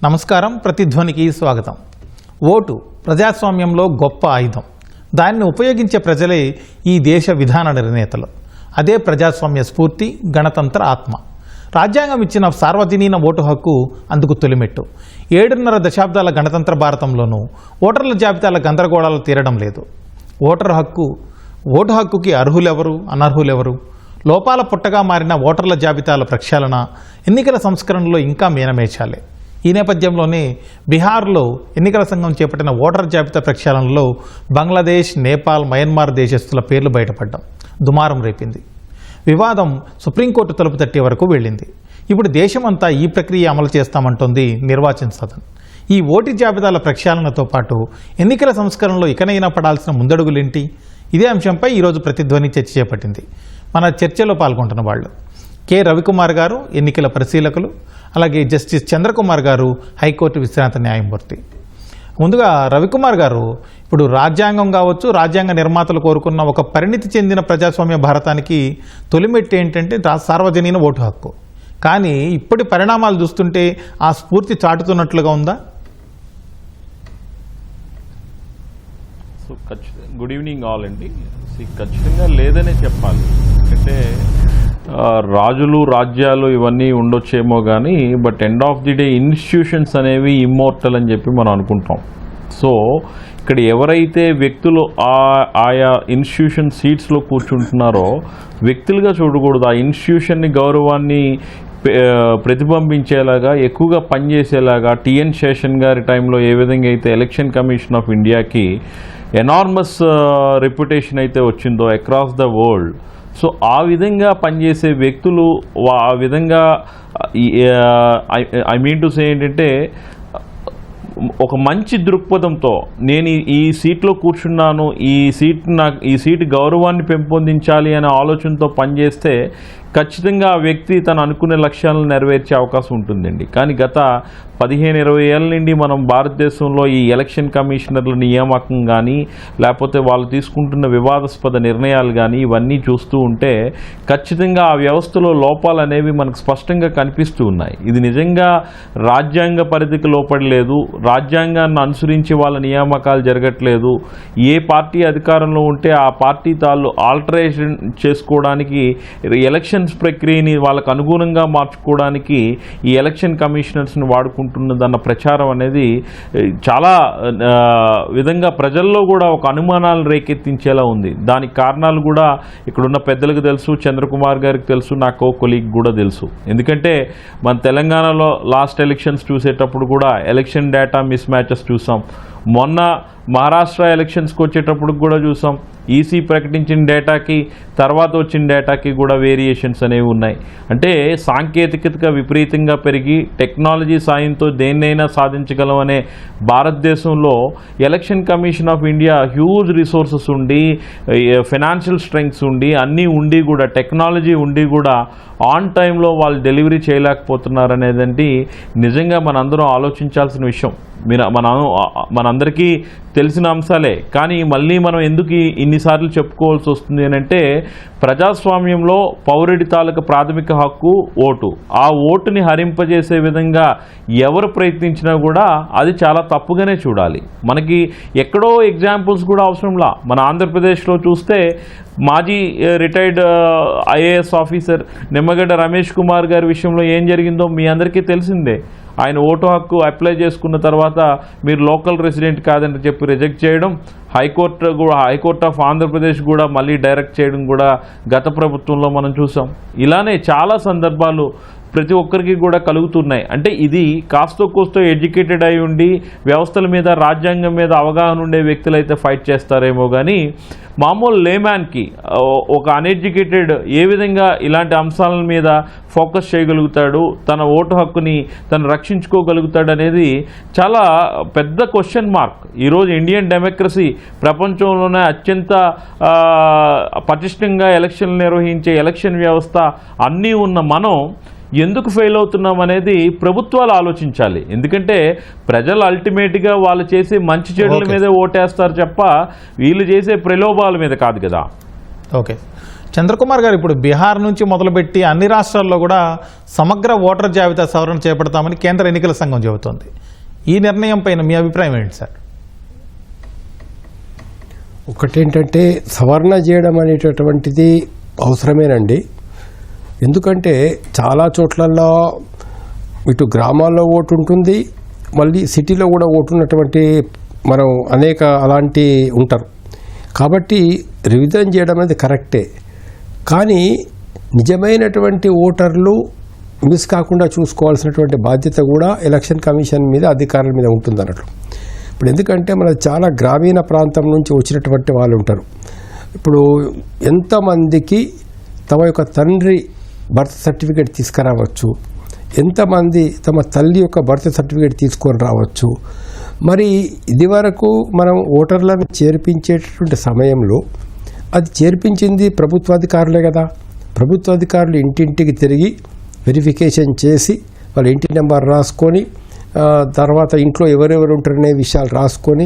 నమస్కారం. ప్రతిధ్వనికి స్వాగతం. ఓటు ప్రజాస్వామ్యంలో గొప్ప ఆయుధం. దాన్ని ఉపయోగించే ప్రజలే ఈ దేశ విధాన నిర్ణేతలు. అదే ప్రజాస్వామ్య స్ఫూర్తి, గణతంత్ర ఆత్మ. రాజ్యాంగం ఇచ్చిన సార్వజనీన ఓటు హక్కు అందుకు తొలిమెట్టు. 7.5 దశాబ్దాల గణతంత్ర భారతంలోనూ ఓటర్ల జాబితాల గందరగోళాలు తీరడం లేదు. ఓటు హక్కుకి అర్హులెవరు, అనర్హులెవరు, లోపాల పుట్టగా మారిన ఓటర్ల జాబితాల ప్రక్షాళన, ఎన్నికల సంస్కరణలో ఇంకా మీనమేచాలే. ఈ నేపథ్యంలోనే బీహార్లో ఎన్నికల సంఘం చేపట్టిన ఓటర్ జాబితా ప్రక్షాళనలో బంగ్లాదేశ్, నేపాల్, మయన్మార్ దేశస్తుల పేర్లు బయటపడ్డం దుమారం రేపింది. వివాదం సుప్రీంకోర్టు తలుపు తట్టే వరకు వెళ్ళింది. ఇప్పుడు దేశమంతా ఈ ప్రక్రియ అమలు చేస్తామంటోంది నిర్వాచన సదన్. ఈ ఓటు జాబితాల ప్రక్షాళనతో పాటు ఎన్నికల సంస్కరణలో ఇకనైనా పడాల్సిన ముందడుగులేంటి? ఇదే అంశంపై ఈరోజు ప్రతిధ్వని చర్చ చేపట్టింది. మన చర్చలో పాల్గొంటున్న వాళ్ళు కె రవికుమార్ గారు, ఎన్నికల పరిశీలకులు, అలాగే జస్టిస్ చంద్రకుమార్ గారు, హైకోర్టు విశ్రాంత న్యాయమూర్తి. ముందుగా రవికుమార్ గారు, ఇప్పుడు రాజ్యాంగం కావచ్చు, రాజ్యాంగ నిర్మాతలు కోరుకున్న ఒక పరిణితి చెందిన ప్రజాస్వామ్య భారతానికి తొలిమెట్టు ఏంటంటే సార్వజనీన ఓటు హక్కు. కానీ ఇప్పటి పరిణామాలు చూస్తుంటే ఆ స్ఫూర్తి చాటుతున్నట్లుగా ఉందా? సో గుడ్ ఈవినింగ్ ఆల్ అండి. ఖచ్చితంగా లేదనే చెప్పాలి. ఎందుకంటే రాజులు, రాజ్యాలు ఇవన్నీ ఉండొచ్చేమో కానీ but end of the day institutions అనేవి ఇమ్మోర్టల్ అని చెప్పి మనం అనుకుంటాం. సో ఇక్కడ ఎవరైతే వ్యక్తులు ఆయా ఇన్స్టిట్యూషన్ సీట్స్లో కూర్చుంటున్నారో వ్యక్తులుగా చూడకూడదు. ఆ ఇన్స్టిట్యూషన్ని గౌరవాన్ని ప్రతిబింబించేలాగా, ఎక్కువగా పనిచేసేలాగా టిఎన్ శేషన్ గారి టైంలో ఏ విధంగా అయితే ఎలక్షన్ కమిషన్ ఆఫ్ ఇండియాకి ఎనార్మస్ రెప్యుటేషన్ అయితే వచ్చిందో అక్రాస్ ద వరల్డ్, సో ఆ విధంగా పనిచేసే వ్యక్తులు ఆ విధంగా ఐ మీన్ టు సే ఏంటంటే ఒక మంచి దృక్పథంతో నేను ఈ సీట్లో కూర్చున్నాను, ఈ సీటు గౌరవాన్ని పెంపొందించాలి అనే ఆలోచనతో పనిచేస్తే ఖచ్చితంగా ఆ వ్యక్తి తను అనుకునే లక్ష్యాలను నెరవేర్చే అవకాశం ఉంటుందండి. కానీ గత 15-20 ఏళ్ళ నుండి మనం భారతదేశంలో ఈ ఎలక్షన్ కమిషనర్ల నియామకం కానీ లేకపోతే వాళ్ళు తీసుకుంటున్న వివాదాస్పద నిర్ణయాలు కానీ ఇవన్నీ చూస్తూ ఉంటే ఖచ్చితంగా ఆ వ్యవస్థలో లోపాలు అనేవి మనకు స్పష్టంగా కనిపిస్తూ ఉన్నాయి. ఇది నిజంగా రాజ్యాంగ పరిధికి లోపడలేదు, రాజ్యాంగాన్ని అనుసరించి వాళ్ళ నియామకాలు జరగట్లేదు. ఏ పార్టీ అధికారంలో ఉంటే ఆ పార్టీ తాళ్ళు ఆల్టరేషన్ చేసుకోవడానికి, ఎలక్షన్స్ ప్రక్రియని వాళ్ళకు అనుగుణంగా మార్చుకోవడానికి ఈ ఎలక్షన్ కమిషనర్స్ని వాడుకుంటున్నదన్న ప్రచారం అనేది చాలా విధంగా ప్రజల్లో కూడా ఒక అనుమానాలు రేకెత్తించేలా ఉంది. దానికి కారణాలు కూడా ఇక్కడున్న పెద్దలకు తెలుసు, చంద్రకుమార్ గారికి తెలుసు, నాకు కొలీగ్ కూడా తెలుసు. ఎందుకంటే మన తెలంగాణలో లాస్ట్ ఎలక్షన్స్ చూసేటప్పుడు కూడా ఎలక్షన్ డేటా మిస్ మ్యాచెస్ చూసాం. మొన్న మహారాష్ట్ర ఎలక్షన్స్కి వచ్చేటప్పుడు కూడా చూసాం. ఈసీ ప్రకటించిన డేటాకి తర్వాత వచ్చిన డేటాకి కూడా వేరియేషన్స్ అనేవి ఉన్నాయి. అంటే సాంకేతికత విపరీతంగా పెరిగి టెక్నాలజీ సాయంతో దేన్నైనా సాధించగలం అనే భారతదేశంలో election Commission of India huge resources ఉండి, ఫైనాన్షియల్ స్ట్రెంగ్స్ ఉండి, అన్నీ ఉండి కూడా, టెక్నాలజీ ఉండి కూడా ఆన్ టైంలో వాళ్ళు డెలివరీ చేయలేకపోతున్నారు అనేదంటే నిజంగా మనందరం ఆలోచించాల్సిన విషయం. మనందరికీ తెలిసిన అంశాలే. కానీ మళ్ళీ మనం ఎందుకు ఇన్నిసార్లు చెప్పుకోవాల్సి వస్తుంది అని అంటే ప్రజాస్వామ్యంలో పౌరుడి తాలూకు ప్రాథమిక హక్కు ఓటు. ఆ ఓటుని హరింపజేసే విధంగా ఎవరు ప్రయత్నించినా కూడా అది చాలా తప్పుగానే చూడాలి. మనకి ఎక్కడో ఎగ్జాంపుల్స్ కూడా అవసరంలా. మన ఆంధ్రప్రదేశ్లో చూస్తే మాజీ retired IAS officer Nimmagadda Ramesh Kumar గారి విషయంలో ఏం జరిగిందో మీ అందరికీ తెలిసిందే. ఆయన ఓటు హక్కు అప్లై చేసుకున్న తర్వాత మీరు లోకల్ రెసిడెంట్ కాదని చెప్పి రిజెక్ట్ చేయడం, హైకోర్ట్ ఆఫ్ ఆంధ్రప్రదేశ్ కూడా మళ్ళీ డైరెక్ట్ చేయడం కూడా గత ప్రభుత్వంలో మనం చూసాం. ఇలానే చాలా సందర్భాలు ప్రతి ఒక్కరికి కూడా కలుగుతున్నాయి. అంటే ఇది కాస్తో కోస్తో ఎడ్యుకేటెడ్ అయి ఉండి వ్యవస్థల మీద, రాజ్యాంగం మీద అవగాహన ఉండే వ్యక్తులైతే ఫైట్ చేస్తారేమో కానీ మామూలు లేమ్యాన్కి, ఒక అన్ఎడ్యుకేటెడ్ ఏ విధంగా ఇలాంటి అంశాల మీద ఫోకస్ చేయగలుగుతాడు, తన ఓటు హక్కుని తను రక్షించుకోగలుగుతాడు అనేది చాలా పెద్ద క్వశ్చన్ మార్క్. ఈరోజు ఇండియన్ డెమోక్రసీ ప్రపంచంలోనే అత్యంత పటిష్టంగా ఎలక్షన్లు నిర్వహించే ఎలక్షన్ వ్యవస్థ అన్నీ ఉన్న మనం ఎందుకు ఫెయిల్ అవుతున్నాం అనేది ప్రభుత్వాలు ఆలోచించాలి. ఎందుకంటే ప్రజలు అల్టిమేట్గా వాళ్ళు చేసే మంచి చెడుల మీదే ఓటేస్తారు తప్ప వీళ్ళు చేసే ప్రలోభాల మీద కాదు కదా. ఓకే, చంద్రకుమార్ గారు, ఇప్పుడు బీహార్ నుంచి మొదలుపెట్టి అన్ని రాష్ట్రాల్లో కూడా సమగ్ర ఓటర్ జాబితా సవరణ చేపడతామని కేంద్ర ఎన్నికల సంఘం చెబుతోంది. ఈ నిర్ణయం పైన మీ అభిప్రాయం ఏంటి సార్? ఒకటేంటంటే సవరణ చేయడం అనేటటువంటిది అవసరమేనండి. ఎందుకంటే చాలా చోట్లలో ఇటు గ్రామాల్లో ఓటు ఉంటుంది, మళ్ళీ సిటీలో కూడా ఓటు ఉన్నటువంటి మనం అనేక అలాంటి ఉంటారు. కాబట్టి రివిజన్ చేయడం అనేది కరెక్టే. కానీ నిజమైనటువంటి ఓటర్లు మిస్ కాకుండా చూసుకోవాల్సినటువంటి బాధ్యత కూడా ఎలక్షన్ కమిషన్ మీద, అధికారుల మీద ఉంటుంది అన్నట్లు. ఇప్పుడు ఎందుకంటే మన చాలా గ్రామీణ ప్రాంతం నుంచి వచ్చినటువంటి వాళ్ళు ఉంటారు. ఇప్పుడు ఎంతమందికి తమ యొక్క తండ్రి బర్త్ సర్టిఫికేట్ తీసుకురావచ్చు, ఎంతమంది తమ తల్లి యొక్క బర్త్ సర్టిఫికేట్ తీసుకొని రావచ్చు. మరి ఇదివరకు మనం ఓటర్లను చేర్పించేటటువంటి సమయంలో అది చేర్పించింది ప్రభుత్వాధికారులే కదా. ప్రభుత్వాధికారులు ఇంటింటికి తిరిగి వెరిఫికేషన్ చేసి వాళ్ళ ఇంటి నెంబర్ రాసుకొని తర్వాత ఇంట్లో ఎవరెవరు ఉంటారనే విషయాలు రాసుకొని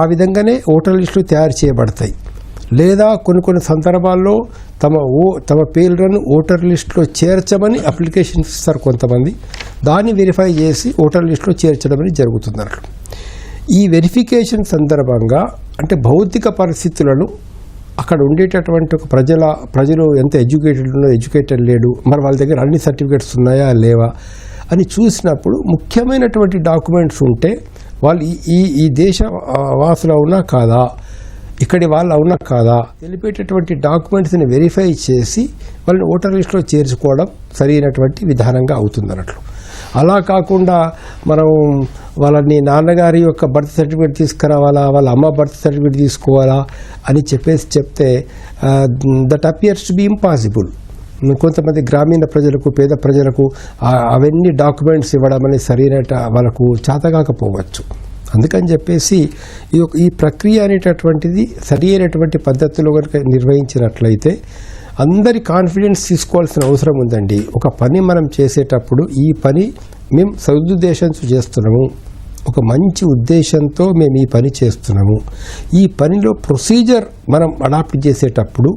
ఆ విధంగానే ఓటర్ లిస్టులు తయారు చేయబడతాయి. లేదా కొన్ని సందర్భాల్లో తమ పేర్లను ఓటర్ లిస్టులో చేర్చమని అప్లికేషన్ ఇస్తారు కొంతమంది. దాన్ని వెరిఫై చేసి ఓటర్ లిస్టులో చేర్చడం అనేది జరుగుతుంది. ఈ వెరిఫికేషన్ సందర్భంగా అంటే భౌతిక పరిస్థితులను అక్కడ ఉండేటటువంటి ఒక ప్రజలు ఎంత ఎడ్యుకేటెడ్ లేడు, మరి వాళ్ళ దగ్గర అన్ని సర్టిఫికేట్స్ ఉన్నాయా లేవా అని చూసినప్పుడు ముఖ్యమైనటువంటి డాక్యుమెంట్స్ ఉంటే వాళ్ళు ఈ దేశ వాసులు అవునా కాదా, ఇక్కడి వాళ్ళు అవునా కాదా తెలిపేటటువంటి డాక్యుమెంట్స్ని వెరిఫై చేసి వాళ్ళని ఓటర్ లిస్టులో చేర్చుకోవడం సరైనటువంటి విధానంగా అవుతుంది అన్నట్లు. అలా కాకుండా మనం వాళ్ళని నాన్నగారి యొక్క బర్త్ సర్టిఫికేట్ తీసుకురావాలా, వాళ్ళ అమ్మ బర్త్ సర్టిఫికేట్ తీసుకోవాలా అని చెప్తే that appears to be impossible. కొంతమంది గ్రామీణ ప్రజలకు, పేద ప్రజలకు అవన్నీ డాక్యుమెంట్స్ ఇవ్వడం అనేది సరైన వాళ్ళకు చేతగాకపోవచ్చు. అందుకని చెప్పేసి ఈ ప్రక్రియ అనేటటువంటిది సరి అయినటువంటి పద్ధతిలో కనుక నిర్వహించినట్లయితే అందరి కాన్ఫిడెన్స్ తీసుకోవాల్సిన అవసరం ఉందండి. ఒక పని మనం చేసేటప్పుడు ఈ పని మేము సదుద్దేశంతో చేస్తున్నాము, ఒక మంచి ఉద్దేశంతో మేము ఈ పని చేస్తున్నాము. ఈ పనిలో ప్రొసీజర్ మనం అడాప్ట్ చేసేటప్పుడు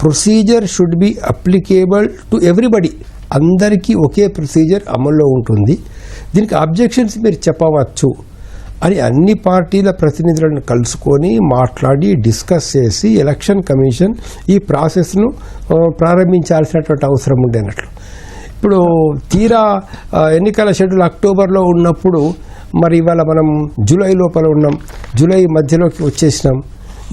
procedure should be applicable to everybody. అందరికీ ఒకే ప్రొసీజర్ అమల్లో ఉంటుంది. దీనికి అబ్జెక్షన్స్ మీరు చెప్పవచ్చు అని అన్ని పార్టీల ప్రతినిధులను కలుసుకొని మాట్లాడి డిస్కస్ చేసి ఎలక్షన్ కమిషన్ ఈ ప్రాసెస్ను ప్రారంభించాల్సినటువంటి అవసరం ఉండేనట్లు. ఇప్పుడు తీరా ఎన్నికల షెడ్యూల్ అక్టోబర్లో ఉన్నప్పుడు మరి ఇవాళ మనం జూలై లోపల ఉన్నాం, జూలై మధ్యలోకి వచ్చేసినాం.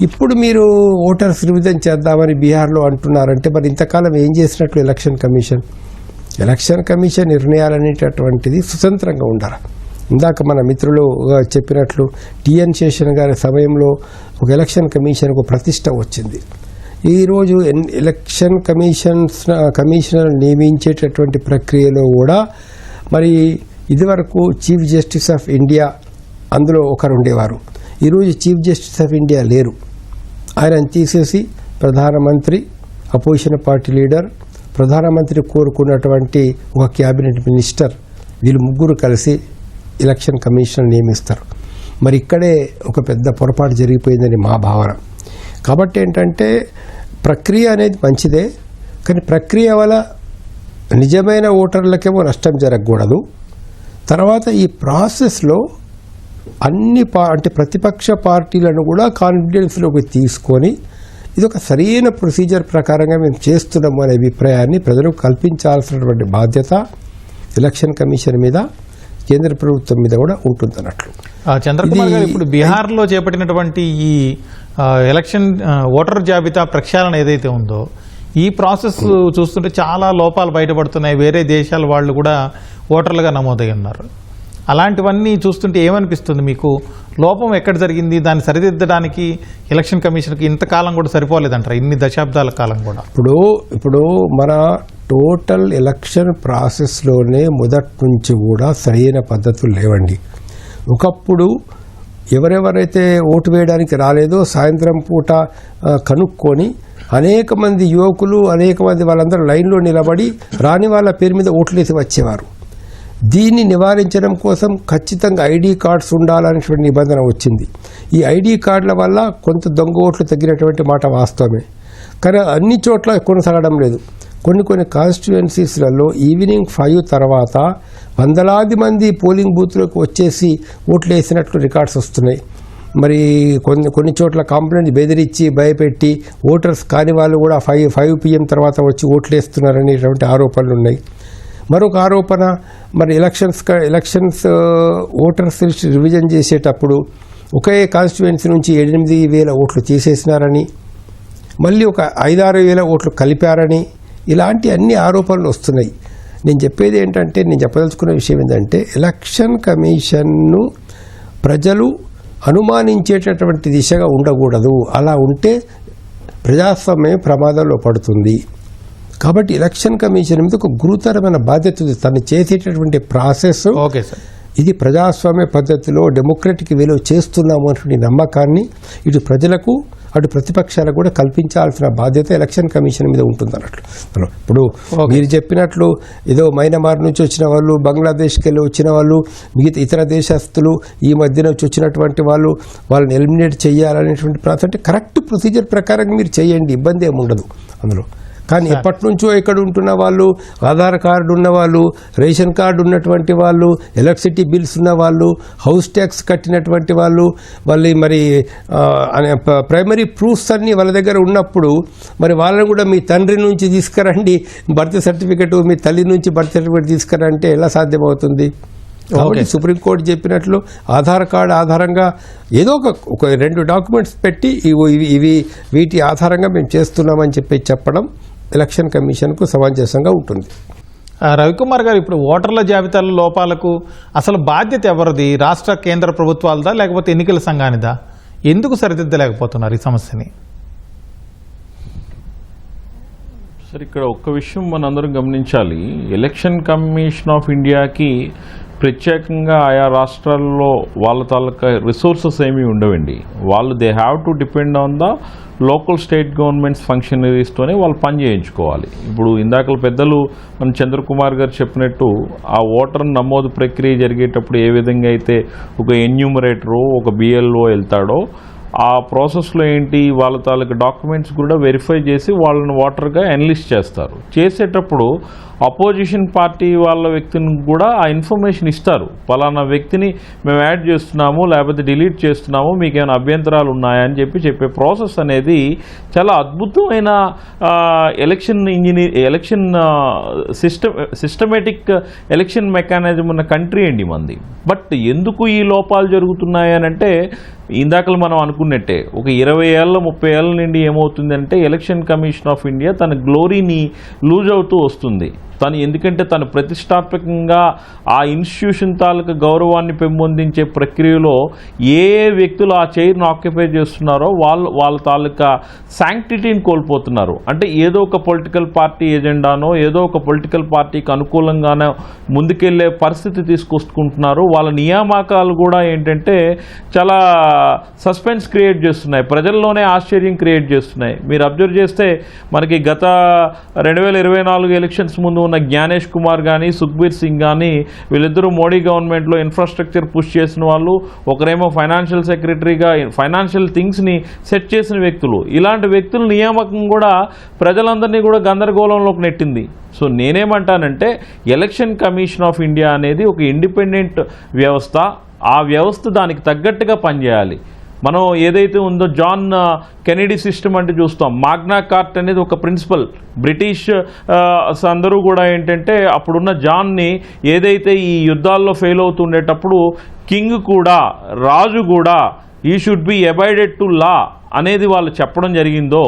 ఇప్పుడు మీరు ఓటర్స్ రివిజన్ చేద్దామని బీహార్లో అంటున్నారంటే మరి ఇంతకాలం ఏం చేసినట్లు ఎలక్షన్ కమిషన్? ఎలక్షన్ కమిషన్ నిర్ణయాలు అనేటటువంటిది స్వతంత్రంగా ఉండాలి. ఇందాక మన మిత్రులు చెప్పినట్లు టిఎన్ శేషన్ గారి సమయంలో ఒక ఎలక్షన్ కమిషన్కు ప్రతిష్ట వచ్చింది. ఈరోజు ఎలక్షన్ కమిషనర్ నియమించేటటువంటి ప్రక్రియలో కూడా మరి ఇదివరకు చీఫ్ జస్టిస్ ఆఫ్ ఇండియా అందులో ఒకరు ఉండేవారు. ఈరోజు చీఫ్ జస్టిస్ ఆఫ్ ఇండియా లేరు. ఆయనను తీసేసి ప్రధానమంత్రి, అపోజిషన్ పార్టీ లీడర్, ప్రధానమంత్రి కోరుకున్నటువంటి ఒక క్యాబినెట్ మినిస్టర్, వీళ్ళు ముగ్గురు కలిసి ఎలక్షన్ కమిషన్ నియమిస్తారు. మరి ఇక్కడే ఒక పెద్ద పొరపాటు జరిగిపోయిందని మా భావన. కాబట్టి ఏంటంటే ప్రక్రియ అనేది మంచిదే, కానీ ప్రక్రియ వల్ల నిజమైన ఓటర్లకేమో నష్టం జరగకూడదు. తర్వాత ఈ ప్రాసెస్లో అంటే ప్రతిపక్ష పార్టీలను కూడా కాన్ఫిడెన్స్లోకి తీసుకొని ఇది ఒక సరైన ప్రొసీజర్ ప్రకారంగా మేము చేస్తున్నాము అనే అభిప్రాయాన్ని ప్రజలకు కల్పించాల్సినటువంటి బాధ్యత ఎలక్షన్ కమిషన్ మీద, కేంద్ర ప్రభుత్వం మీద కూడా ఉంటుందన్నట్లు. చంద్రకుమార్ గారు, ఇప్పుడు బీహార్లో చేపట్టినటువంటి ఈ ఎలక్షన్ ఓటర్ జాబితా ప్రక్షాళన ఏదైతే ఉందో ఈ ప్రాసెస్ చూస్తుంటే చాలా లోపాలు బయటపడుతున్నాయి. వేరే దేశాల వాళ్ళు కూడా ఓటర్లుగా నమోదై ఉన్నారు. అలాంటివన్నీ చూస్తుంటే ఏమనిపిస్తుంది మీకు? లోపం ఎక్కడ జరిగింది? దాన్ని సరిదిద్దడానికి ఎలక్షన్ కమిషన్కి ఇంతకాలం కూడా సరిపోలేదంటారా? ఇన్ని దశాబ్దాల కాలం కూడా. ఇప్పుడు మన టోటల్ ఎలక్షన్ ప్రాసెస్లోనే మొదటి నుంచి కూడా సరైన పద్ధతులు లేవండి. ఒకప్పుడు ఎవరెవరైతే ఓటు వేయడానికి రాలేదో సాయంత్రం పూట కనుక్కొని అనేక మంది యువకులు, అనేక మంది వాళ్ళందరూ లైన్లో నిలబడి రాని వాళ్ళ పేరు మీద ఓట్లేసి వచ్చేవారు. దీన్ని నివారించడం కోసం ఖచ్చితంగా ఐడి కార్డ్స్ ఉండాలనేటువంటి నిబంధన వచ్చింది. ఈ ఐడి కార్డుల వల్ల కొంత దొంగ ఓట్లు తగ్గినటువంటి మాట వాస్తవమే. కానీ అన్ని చోట్ల కొనసాగడం లేదు. కొన్ని కాన్స్టిట్యుయెన్సీస్లలో ఈవినింగ్ 5 తర్వాత వందలాది మంది పోలింగ్ బూత్లకు వచ్చేసి ఓట్లు వేసినట్లు రికార్డ్స్ వస్తున్నాయి. మరి కొన్ని చోట్ల కంప్లైంట్ బెదిరించి భయపెట్టి ఓటర్స్ కాని వాళ్ళు కూడా 5 PM తర్వాత వచ్చి ఓట్లు వేస్తున్నారనేటువంటి ఆరోపణలు ఉన్నాయి. మరొక ఆరోపణ, మరి ఎలక్షన్స్ ఓటర్స్ లిస్ట్ రివిజన్ చేసేటప్పుడు ఒకే కాన్స్టిట్యుయెన్సీ నుంచి 8,000 ఓట్లు తీసేసినారని, మళ్ళీ ఒక 5,000-6,000 ఓట్లు కలిపారని, ఇలాంటి అన్ని ఆరోపణలు వస్తున్నాయి. నేను చెప్పేది ఏంటంటే, నేను చెప్పదలుచుకున్న విషయం ఏంటంటే, ఎలక్షన్ కమిషన్ను ప్రజలు అనుమానించేటటువంటి దిశగా ఉండకూడదు. అలా ఉంటే ప్రజాస్వామ్యం ప్రమాదంలో పడుతుంది. కాబట్టి ఎలక్షన్ కమిషన్ మీద ఒక గురుతరమైన బాధ్యత ఉంది. తను చేసేటటువంటి ప్రాసెస్ ఓకే సార్, ఇది ప్రజాస్వామ్య పద్ధతిలో డెమోక్రటిక్ వేలో చేస్తున్నాము అనే నమ్మకాన్ని ఇటు ప్రజలకు అటు ప్రతిపక్షాలకు కూడా కల్పించాల్సిన బాధ్యత ఎలక్షన్ కమిషన్ మీద ఉంటుంది అన్నట్లు. ఇప్పుడు మీరు చెప్పినట్లు ఏదో మైనమార్ నుంచి వచ్చిన వాళ్ళు, బంగ్లాదేశ్కి వెళ్ళి వచ్చిన వాళ్ళు, మిగతా ఇతర దేశస్తులు, ఈ మధ్యన వచ్చి వచ్చినటువంటి వాళ్ళని ఎలిమినేట్ చేయాలనేటువంటి అంటే కరెక్ట్ ప్రొసీజర్ ప్రకారం మీరు చేయండి, ఇబ్బంది ఏమి ఉండదు అందులో. కానీ ఎప్పటి నుంచో ఇక్కడ ఉంటున్న వాళ్ళు, ఆధార్ కార్డు ఉన్న వాళ్ళు, రేషన్ కార్డు ఉన్నటువంటి వాళ్ళు, ఎలక్ట్రిసిటీ బిల్స్ ఉన్న వాళ్ళు, హౌస్ ట్యాక్స్ కట్టినటువంటి వాళ్ళు, మరి ప్రైమరీ ప్రూఫ్స్ అన్నీ వాళ్ళ దగ్గర ఉన్నప్పుడు మరి వాళ్ళని కూడా మీ తండ్రి నుంచి తీసుకురండి బర్త్ సర్టిఫికెట్, మీ తల్లి నుంచి బర్త్ సర్టిఫికెట్ తీసుకురంటే ఎలా సాధ్యమవుతుంది? కాబట్టి సుప్రీంకోర్టు చెప్పినట్లు ఆధార్ కార్డు ఆధారంగా ఏదో ఒక 2 డాక్యుమెంట్స్ పెట్టి వీటి ఆధారంగా మేము చేస్తున్నామని చెప్పడం ఎలక్షన్ కమిషన్కు సమంజసంగా ఉంటుంది. రవికుమార్ గారు, ఇప్పుడు ఓటర్ల జాబితాల లోపాలకు అసలు బాధ్యత ఎవరిది? రాష్ట్ర కేంద్ర ప్రభుత్వాలదా లేకపోతే ఎన్నికల సంఘానిదా? ఎందుకు సరిదిద్దలేకపోతున్నారు ఈ సమస్యని? సార్, ఇక్కడ ఒక్క విషయం మనందరం గమనించాలి. ఎలక్షన్ కమిషన్ ఆఫ్ ఇండియాకి ప్రత్యేకంగా ఆయా రాష్ట్రాల్లో వాళ్ళ తాలూకా రిసోర్సెస్ ఏమీ ఉండవండి. వాళ్ళు they have to depend on the local state governments ఫంక్షనరీస్తోనే వాళ్ళు పని చేయించుకోవాలి. ఇప్పుడు ఇందాక పెద్దలు మన చంద్రకుమార్ గారు చెప్పినట్టు ఆ ఓటర్ నమోదు ప్రక్రియ జరిగేటప్పుడు ఏ విధంగా అయితే ఒక ఎన్యూమరేటరు, ఒక BLO వెళ్తాడో ఆ ప్రాసెస్లో ఏంటి, వాళ్ళ తాలూకు డాక్యుమెంట్స్ కూడా వెరిఫై చేసి వాళ్ళని ఓటర్గా ఎన్లిస్ట్ చేస్తారు. చేసేటప్పుడు అపోజిషన్ పార్టీ వాళ్ళ వ్యక్తిని కూడా ఆ ఇన్ఫర్మేషన్ ఇస్తారు. పలానా వ్యక్తిని మేము యాడ్ చేస్తున్నాము, లేకపోతే డిలీట్ చేస్తున్నాము, మీకు ఏమైనా అభ్యంతరాలు ఉన్నాయని చెప్పే ప్రాసెస్ అనేది చాలా అద్భుతమైన ఎలక్షన్ సిస్టమేటిక్ ఎలక్షన్ మెకానిజం ఉన్న కంట్రీ అండి మంది. బట్ ఎందుకు ఈ లోపాలు జరుగుతున్నాయి అని అంటే, ఇందాకలు మనం అనుకున్నట్టే ఒక 20 ఏళ్ళ 30 ఏళ్ళ నుండి ఏమవుతుందంటే ఎలక్షన్ కమిషన్ ఆఫ్ ఇండియా తన గ్లోరీని లూజ్ అవుతూ వస్తుంది. ఎందుకంటే తను ప్రతిష్టాత్మకంగా ఆ ఇన్స్టిట్యూషన్ తాలూకా గౌరవాన్ని పెంపొందించే ప్రక్రియలో ఏ వ్యక్తులు ఆ చైర్ను ఆక్యుపై చేస్తున్నారో వాళ్ళ తాలూకా శాంక్టిటీని కోల్పోతున్నారు. అంటే ఏదో ఒక పొలిటికల్ పార్టీ ఎజెండానో, ఏదో ఒక పొలిటికల్ పార్టీకి అనుకూలంగానో ముందుకెళ్లే పరిస్థితి తీసుకొస్తుకుంటున్నారు. వాళ్ళ నియామకాలు కూడా ఏంటంటే చాలా సస్పెన్స్ క్రియేట్ చేస్తున్నాయి, ప్రజల్లోనే ఆశ్చర్యం క్రియేట్ చేస్తున్నాయి. మీరు అబ్జర్వ్ చేస్తే మనకి గత 2024 ఎలక్షన్స్ ముందు ఉన్న జ్ఞానేష్ కుమార్ కానీ, సుఖ్బీర్ సింగ్ కానీ, వీళ్ళిద్దరూ మోడీ గవర్నమెంట్లో ఇన్ఫ్రాస్ట్రక్చర్ పుష్ చేసిన వాళ్ళు. ఒకరేమో ఫైనాన్షియల్ సెక్రటరీగా ఫైనాన్షియల్ థింగ్స్ని సెట్ చేసిన వ్యక్తులు. ఇలాంటి వ్యక్తుల నియామకం కూడా ప్రజలందరినీ కూడా గందరగోళంలోకి నెట్టింది. సో నేనేమంటానంటే, ఎలక్షన్ కమిషన్ ఆఫ్ ఇండియా అనేది ఒక ఇండిపెండెంట్ వ్యవస్థ. ఆ వ్యవస్థ దానికి తగ్గట్టుగా పనిచేయాలి. మనం ఏదైతే ఉందో జాన్ కెనడీ సిస్టమ్ అంటే చూస్తాం. మాగ్నా కార్ట్ అనేది ఒక ప్రిన్సిపల్. బ్రిటిష్ అందరూ కూడా ఏంటంటే అప్పుడున్న జాన్ని ఏదైతే ఈ యుద్ధాల్లో ఫెయిల్ అవుతుండేటప్పుడు కింగ్ కూడా, రాజు కూడా ఈ షుడ్ బి అబైడెడ్ టు లా అనేది వాళ్ళు చెప్పడం జరిగిందో,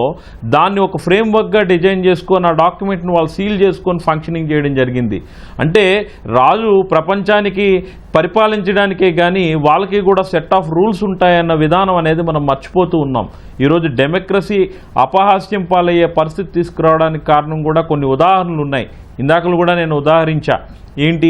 దాన్ని ఒక ఫ్రేమ్వర్క్గా డిజైన్ చేసుకొని ఆ డాక్యుమెంట్ని వాళ్ళు సీల్ చేసుకొని ఫంక్షనింగ్ చేయడం జరిగింది. అంటే రాజు ప్రపంచానికి పరిపాలించడానికే కానీ వాళ్ళకి కూడా సెట్ ఆఫ్ రూల్స్ ఉంటాయన్న విధానం అనేది మనం మర్చిపోతూ ఉన్నాం. ఈరోజు డెమోక్రసీ అపహాస్యం పాలయ్యే పరిస్థితి తీసుకురావడానికి కారణం కూడా కొన్ని ఉదాహరణలు ఉన్నాయి. ఇందాకలు కూడా నేను ఉదాహరించా. ఏంటి,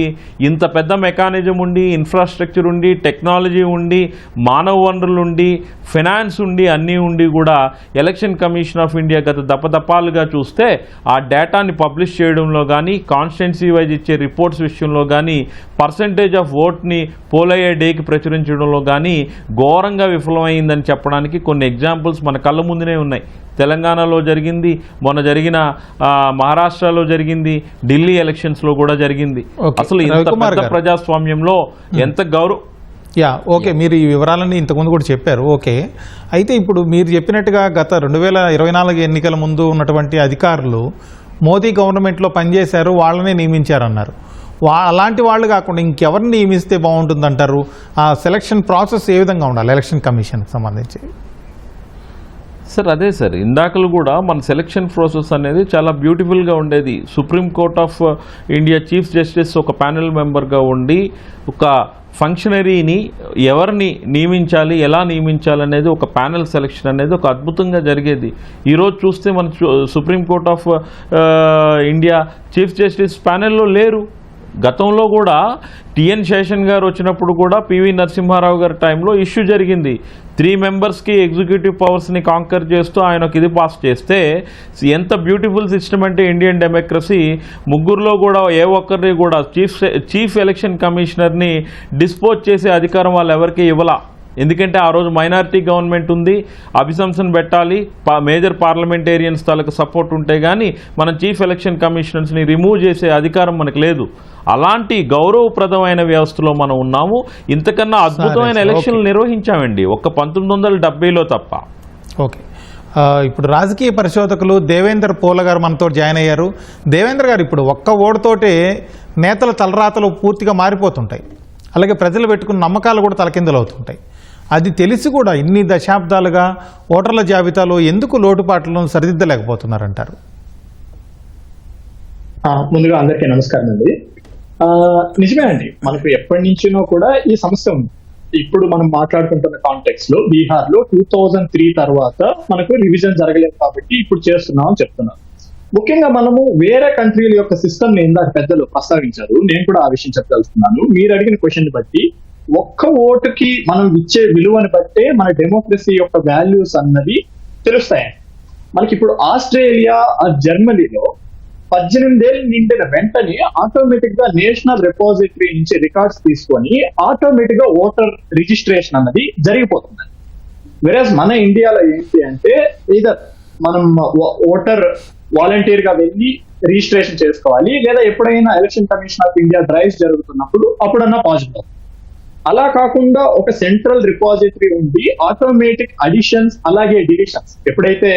ఇంత పెద్ద మెకానిజం ఉండి, ఇన్ఫ్రాస్ట్రక్చర్ ఉండి, టెక్నాలజీ ఉండి, మానవ వనరులు ఉండి, ఫైనాన్స్ ఉండి, అన్నీ ఉండి కూడా ఎలక్షన్ కమిషన్ ఆఫ్ ఇండియా గత దపదపాలుగా చూస్తే ఆ డేటాని పబ్లిష్ చేయడంలో కానీ, కాన్స్టిట్యున్సీ వైజ్ ఇచ్చే రిపోర్ట్స్ విషయంలో కానీ, పర్సంటేజ్ ఆఫ్ ఓట్ని పోలయ్యే డేకి ప్రచురించడంలో కానీ ఘోరంగా విఫలమైందని చెప్పడానికి కొన్ని ఎగ్జాంపుల్స్ మన కళ్ళ ముందునే ఉన్నాయి. తెలంగాణలో జరిగింది, మొన్న జరిగిన మహారాష్ట్రలో జరిగింది, ఢిల్లీ ఎలక్షన్స్లో కూడా జరిగింది. అసలు ఇంత పెద్ద ప్రజాస్వామ్యంలో ఎంత ఓకే, మీరు ఈ వివరాలన్నీ ఇంతకుముందు కూడా చెప్పారు. ఓకే, అయితే ఇప్పుడు మీరు చెప్పినట్టుగా గత 2024 ఎన్నికల ముందు ఉన్నటువంటి అధికారులు మోదీ గవర్నమెంట్లో పనిచేశారు, వాళ్ళనే నియమించారన్నారు. అలాంటి వాళ్ళు కాకుండా ఇంకెవరిని నియమిస్తే బాగుంటుందంటారు? ఆ సెలక్షన్ ప్రాసెస్ ఏ విధంగా ఉండాలి ఎలక్షన్ కమిషన్కి సంబంధించి? సార్ అదే సార్, ఇందాకలు కూడా మన సెలక్షన్ ప్రాసెస్ అనేది చాలా బ్యూటిఫుల్గా ఉండేది. Supreme Court of India chief justice ఒక ప్యానెల్ మెంబర్గా ఉండి ఒక ఫంక్షనరీని ఎవరిని నియమించాలి, ఎలా నియమించాలి అనేది ఒక ప్యానెల్ సెలక్షన్ అనేది ఒక అద్భుతంగా జరిగేది. ఈరోజు చూస్తే మన Supreme Court of India chief justice ప్యానెల్లో లేరు. గతంలో కూడా టిఎన్ శేషన్ గారు వచ్చినప్పుడు కూడా పివి నరసింహారావు గారి టైంలో ఇష్యూ జరిగింది. 3 మెంబర్స్కి ఎగ్జిక్యూటివ్ పవర్స్ని కాంకర్ చేస్తూ ఆయన ఒక ఇది పాస్ చేస్తే ఎంత బ్యూటిఫుల్ సిస్టమ్ అంటే ఇండియన్ డెమోక్రసీ. ముగ్గురులో కూడా ఏ ఒక్కరిని కూడా చీఫ్ ఎలక్షన్ కమిషనర్ని డిస్పోజ్ చేసే అధికారం వాళ్ళు ఎవరికి ఇవ్వాల. ఎందుకంటే ఆ రోజు మైనారిటీ గవర్నమెంట్ ఉంది, అభిశంసన పెట్టాలి, మేజర్ పార్లమెంటేరియన్స్ తాలకు సపోర్ట్ ఉంటే కానీ మనం చీఫ్ ఎలక్షన్ కమిషనర్స్ని రిమూవ్ చేసే అధికారం మనకు లేదు. అలాంటి గౌరవప్రదమైన వ్యవస్థలో మనం ఉన్నాము. ఇంతకన్నా అద్భుతమైన ఎలక్షన్లు నిర్వహించామండి ఒక్క 1970లో తప్ప. ఓకే, ఇప్పుడు రాజకీయ పరిశోధకులు దేవేందర్ పోల గారు మనతో జాయిన్ అయ్యారు. దేవేంద్ర గారు, ఇప్పుడు ఒక్క ఓటుతోటే నేతల తలరాతలు పూర్తిగా మారిపోతుంటాయి, అలాగే ప్రజలు పెట్టుకున్న నమ్మకాలు కూడా తలకిందులు అవుతుంటాయి. అది తెలిసి కూడా ఇన్ని దశాబ్దాలుగా ఓటర్ల జాబితాలో ఎందుకు లోటుపాట్లను సరిదిద్దలేకపోతున్నారంటారు? ముందుగా అందరికీ నమస్కారం అండి. నిజమే అండి, మనకు ఎప్పటి నుంచినో కూడా ఈ సమస్య ఉంది. ఇప్పుడు మనం మాట్లాడుకుంటున్న కాంటెక్స్ట్ లో బీహార్ లో 2003 తర్వాత మనకు రివిజన్ జరగలేదు కాబట్టి ఇప్పుడు చేస్తున్నాం అని చెప్తున్నారు. ముఖ్యంగా మనము వేరే కంట్రీల యొక్క సిస్టమ్ ని ఇందాక పెద్దలు ప్రస్తావించారు, నేను కూడా ఆ విషయం చెప్పదలుచుకున్నాను. మీరు అడిగిన క్వశ్చన్ బట్టి ఒక్క ఓటుకి మనం ఇచ్చే విలువని బట్టే మన డెమోక్రసీ యొక్క వాల్యూస్ అన్నది తెలుస్తాయండి. మనకి ఇప్పుడు ఆస్ట్రేలియా, జర్మనీలో 18 ఏళ్ళు నిండిన వెంటనే ఆటోమేటిక్ గా నేషనల్ రిపోజిటరీ నుంచి రికార్డ్స్ తీసుకొని ఆటోమేటిక్ గా ఓటర్ రిజిస్ట్రేషన్ అన్నది జరిగిపోతుంది. వెరాజ్ మన ఇండియాలో ఏంటి అంటే ఇదర్ మనం ఓటర్ వాలంటీర్ గా వెళ్ళి రిజిస్ట్రేషన్ చేసుకోవాలి, లేదా ఎప్పుడైనా election Commission of India drives జరుగుతున్నప్పుడు అప్పుడన్నా పాజిబుల్. అలా కాకుండా ఒక సెంట్రల్ రిపోజిటరీ ఉండి ఆటోమేటిక్ అడిషన్స్ అలాగే డిలీషన్స్, ఎప్పుడైతే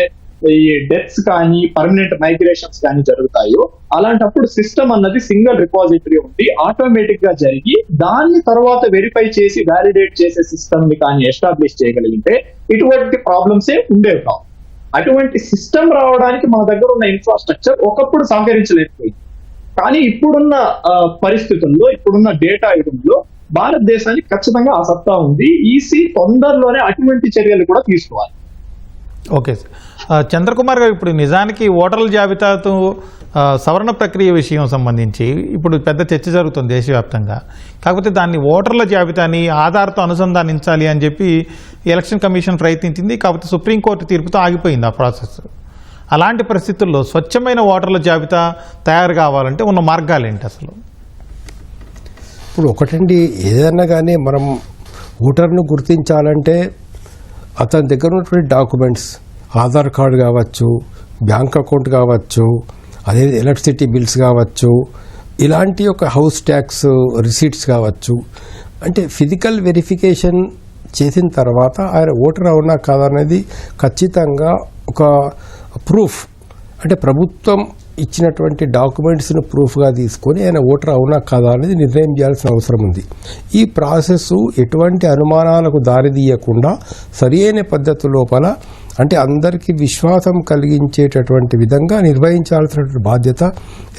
ఈ డెత్స్ కానీ పర్మనెంట్ మైగ్రేషన్స్ కానీ జరుగుతాయో అలాంటప్పుడు సిస్టమ్ అన్నది సింగిల్ రిపోజిటరీ ఉండి ఆటోమేటిక్ గా జరిగి దాన్ని తర్వాత వెరిఫై చేసి వ్యాలిడేట్ చేసే సిస్టమ్ ని కానీ ఎస్టాబ్లిష్ చేయగలిగితే ఇటువంటి ప్రాబ్లమ్సే ఉండేవి కావు. అటువంటి సిస్టమ్ రావడానికి మన దగ్గర ఉన్న ఇన్ఫ్రాస్ట్రక్చర్ ఒకప్పుడు సహకరించలేకపోయింది. కానీ ఇప్పుడున్న పరిస్థితుల్లో, ఇప్పుడున్న డేటా యుగంలో భారతదేశానికి ఖచ్చితంగా ఆ సత్తా ఉంది. ఈసీ తొందరలోనే అటువంటి చర్యలు కూడా తీసుకోవాలి. ఓకే సార్, చంద్రకుమార్ గారు, ఇప్పుడు నిజానికి ఓటర్ల జాబితాతో సవరణ ప్రక్రియ విషయం సంబంధించి ఇప్పుడు పెద్ద చర్చ జరుగుతుంది దేశవ్యాప్తంగా. కాకపోతే దాన్ని ఓటర్ల జాబితాని ఆధార్తో అనుసంధానించాలి అని చెప్పి ఎలక్షన్ కమిషన్ ప్రయత్నించింది. కాకపోతే సుప్రీంకోర్టు తీర్పుతో ఆగిపోయింది ఆ ప్రాసెస్. అలాంటి పరిస్థితుల్లో స్వచ్ఛమైన ఓటర్ల జాబితా తయారు కావాలంటే ఉన్న మార్గాలు ఏంటి అసలు? ఇప్పుడు ఒకటండి, ఏదన్నా కానీ మనం ఓటర్ను గుర్తించాలంటే అతని దగ్గర ఉన్నటువంటి డాక్యుమెంట్స్, ఆధార్ కార్డు కావచ్చు, బ్యాంక్ అకౌంట్ కావచ్చు, అదే ఎలక్ట్రిసిటీ బిల్స్ కావచ్చు, ఇలాంటి ఒక హౌస్ ట్యాక్స్ రిసీట్స్ కావచ్చు, అంటే ఫిజికల్ వెరిఫికేషన్ చేసిన తర్వాత ఆయన ఓటర్ అవునా కాదా అనేది ఖచ్చితంగా ఒక ప్రూఫ్, అంటే ప్రభుత్వం ఇచ్చినటువంటి డాక్యుమెంట్స్ను ప్రూఫ్గా తీసుకొని ఆయన ఓటర్ అవునా కాదా అనేది నిర్ణయం చేయాల్సిన అవసరం ఉంది. ఈ ప్రాసెస్ ఎటువంటి అనుమానాలకు దారితీయకుండా సరియైన పద్ధతి లోపల, అంటే అందరికీ విశ్వాసం కలిగించేటటువంటి విధంగా నిర్వహించాల్సినటువంటి బాధ్యత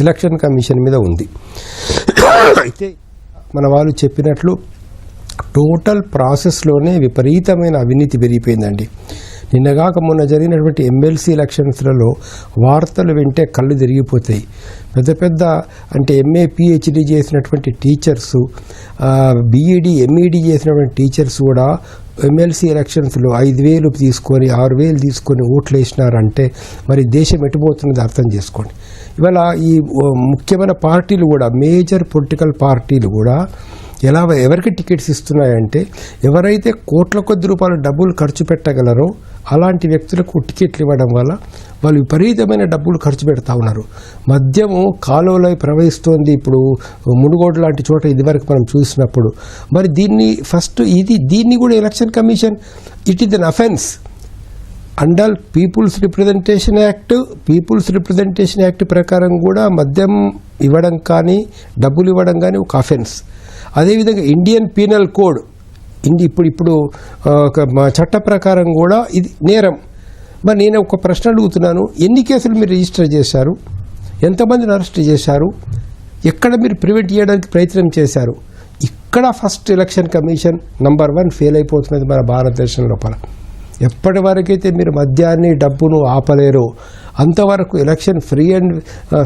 ఎలక్షన్ కమిషన్ మీద ఉంది. అయితే మన వాళ్ళు చెప్పినట్లు టోటల్ ప్రాసెస్లోనే విపరీతమైన అవినీతి పెరిగిపోయిందండి. నిన్నగాక మొన్న జరిగినటువంటి ఎమ్మెల్సీ ఎలక్షన్స్లలో వార్తలు వింటే కళ్ళు తిరిగిపోతాయి. పెద్ద పెద్ద అంటే ఎంఏ పిహెచ్డి చేసినటువంటి టీచర్సు, బీఈడి ఎంఈడి చేసినటువంటి టీచర్స్ కూడా ఎమ్మెల్సీ ఎలక్షన్స్లో 5,000 తీసుకొని 6,000 తీసుకొని ఓట్లు వేసినారంటే మరి దేశం ఎటుపోతున్నది అర్థం చేసుకోండి. ఇవాళ ఈ ముఖ్యమైన పార్టీలు కూడా, మేజర్ పొలిటికల్ పార్టీలు కూడా ఎవరికి టికెట్స్ ఇస్తున్నాయంటే ఎవరైతే కోట్ల కొద్ది రూపాయలు డబ్బులు ఖర్చు పెట్టగలరో అలాంటి వ్యక్తులకు టికెట్లు ఇవ్వడం వల్ల వాళ్ళు విపరీతమైన డబ్బులు ఖర్చు పెడతా ఉన్నారు. మద్యము కాలువలో ప్రవహిస్తోంది ఇప్పుడు మునుగోడు లాంటి చోట ఇదివరకు మనం చూసినప్పుడు. మరి దీన్ని కూడా election commission it is an offence under peoples representation act ప్రకారం కూడా మద్యం ఇవ్వడం కానీ డబ్బులు ఇవ్వడం కానీ ఒక అఫెన్స్. అదేవిధంగా ఇండియన్ పీనల్ కోడ్ ఇప్పుడు చట్ట ప్రకారం కూడా ఇది నేరం. మరి నేను ఒక ప్రశ్న అడుగుతున్నాను, ఎన్ని కేసులు మీరు రిజిస్టర్ చేశారు, ఎంతమందిని అరెస్ట్ చేశారు, ఎక్కడ మీరు ప్రివెంట్ చేయడానికి ప్రయత్నం చేశారు? ఇక్కడ first Election Commission number 1 fail అయిపోతున్నది మన భారతదేశం లోపల. ఎప్పటి వరకైతే మీరు మద్యాన్ని డబ్బును ఆపలేరో అంతవరకు ఎలక్షన్ ఫ్రీ అండ్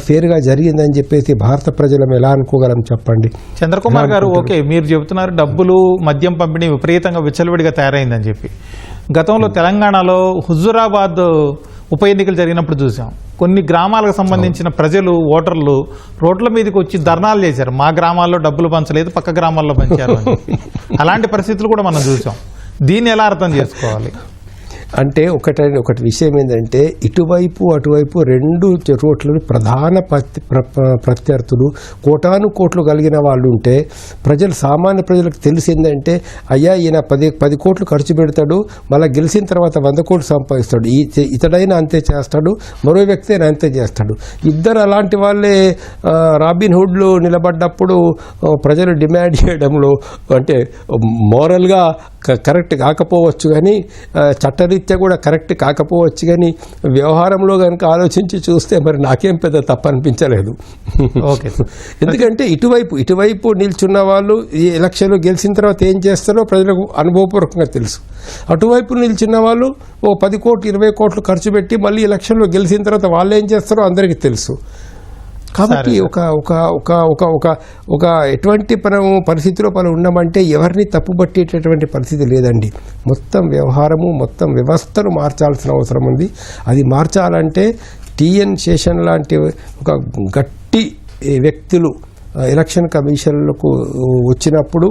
ఫేర్గా జరిగిందని చెప్పేసి భారత ప్రజలం ఎలా అనుకోగలం చెప్పండి. చంద్రకుమార్ గారు, ఓకే మీరు చెబుతున్నారు డబ్బులు మద్యం పంపిణీ విపరీతంగా విచ్చలవిడిగా తయారైందని చెప్పి. గతంలో తెలంగాణలో హుజూరాబాద్ ఉప ఎన్నికలు జరిగినప్పుడు చూసాం, కొన్ని గ్రామాలకు సంబంధించిన ప్రజలు ఓటర్లు రోడ్ల మీదకి వచ్చి ధర్నాలు చేశారు, మా గ్రామాల్లో డబ్బులు పంచలేదు పక్క గ్రామాల్లో పంచారు అని చెప్పి. అలాంటి పరిస్థితులు కూడా మనం చూసాం. దీన్ని ఎలా అర్థం చేసుకోవాలి? అంటే ఒకటి విషయం ఏంటంటే ఇటువైపు అటువైపు రెండు చోట్ల ప్రధాన ప్రత్యర్థులు కోటాను కోట్లు కలిగిన వాళ్ళు ఉంటే సామాన్య ప్రజలకు తెలిసిందంటే అయ్యా ఈయన 10 కోట్లు ఖర్చు పెడతాడు, మళ్ళీ గెలిచిన తర్వాత 100 కోట్లు సంపాదిస్తాడు, ఇతడైనా అంతే చేస్తాడు, మరో వ్యక్తి అయినా అంతే చేస్తాడు. ఇద్దరు అలాంటి వాళ్ళే రాబిన్ హుడ్లు నిలబడ్డప్పుడు ప్రజలు డిమాండ్ చేయడంలో అంటే మోరల్గా కరెక్ట్ కాకపోవచ్చు కానీ చట్టరీత్యా కూడా కరెక్ట్ కాకపోవచ్చు కానీ వ్యవహారంలో కనుక ఆలోచించి చూస్తే మరి నాకేం పెద్ద తప్పు అనిపించలేదు. ఓకే, ఎందుకంటే ఇటువైపు నిల్చున్న వాళ్ళు ఈ ఎలక్షన్లో గెలిచిన తర్వాత ఏం చేస్తారో ప్రజలకు అనుభవపూర్వకంగా తెలుసు. అటువైపు నిల్చున్న వాళ్ళు 10 కోట్లు 20 కోట్లు ఖర్చు పెట్టి మళ్ళీ ఎలక్షన్లో గెలిచిన తర్వాత వాళ్ళు ఏం చేస్తారో అందరికీ తెలుసు. కాబట్టి ఒక ఎటువంటి పరిస్థితిలో మనం ఉన్నామంటే ఎవరిని తప్పుపట్టేటటువంటి పరిస్థితి లేదండి. మొత్తం వ్యవహారము మొత్తం వ్యవస్థను మార్చాల్సిన అవసరం ఉంది. అది మార్చాలంటే టిఎన్ శేషన్ లాంటి ఒక గట్టి వ్యక్తులు ఎలక్షన్ కమిషన్లకు వచ్చినప్పుడు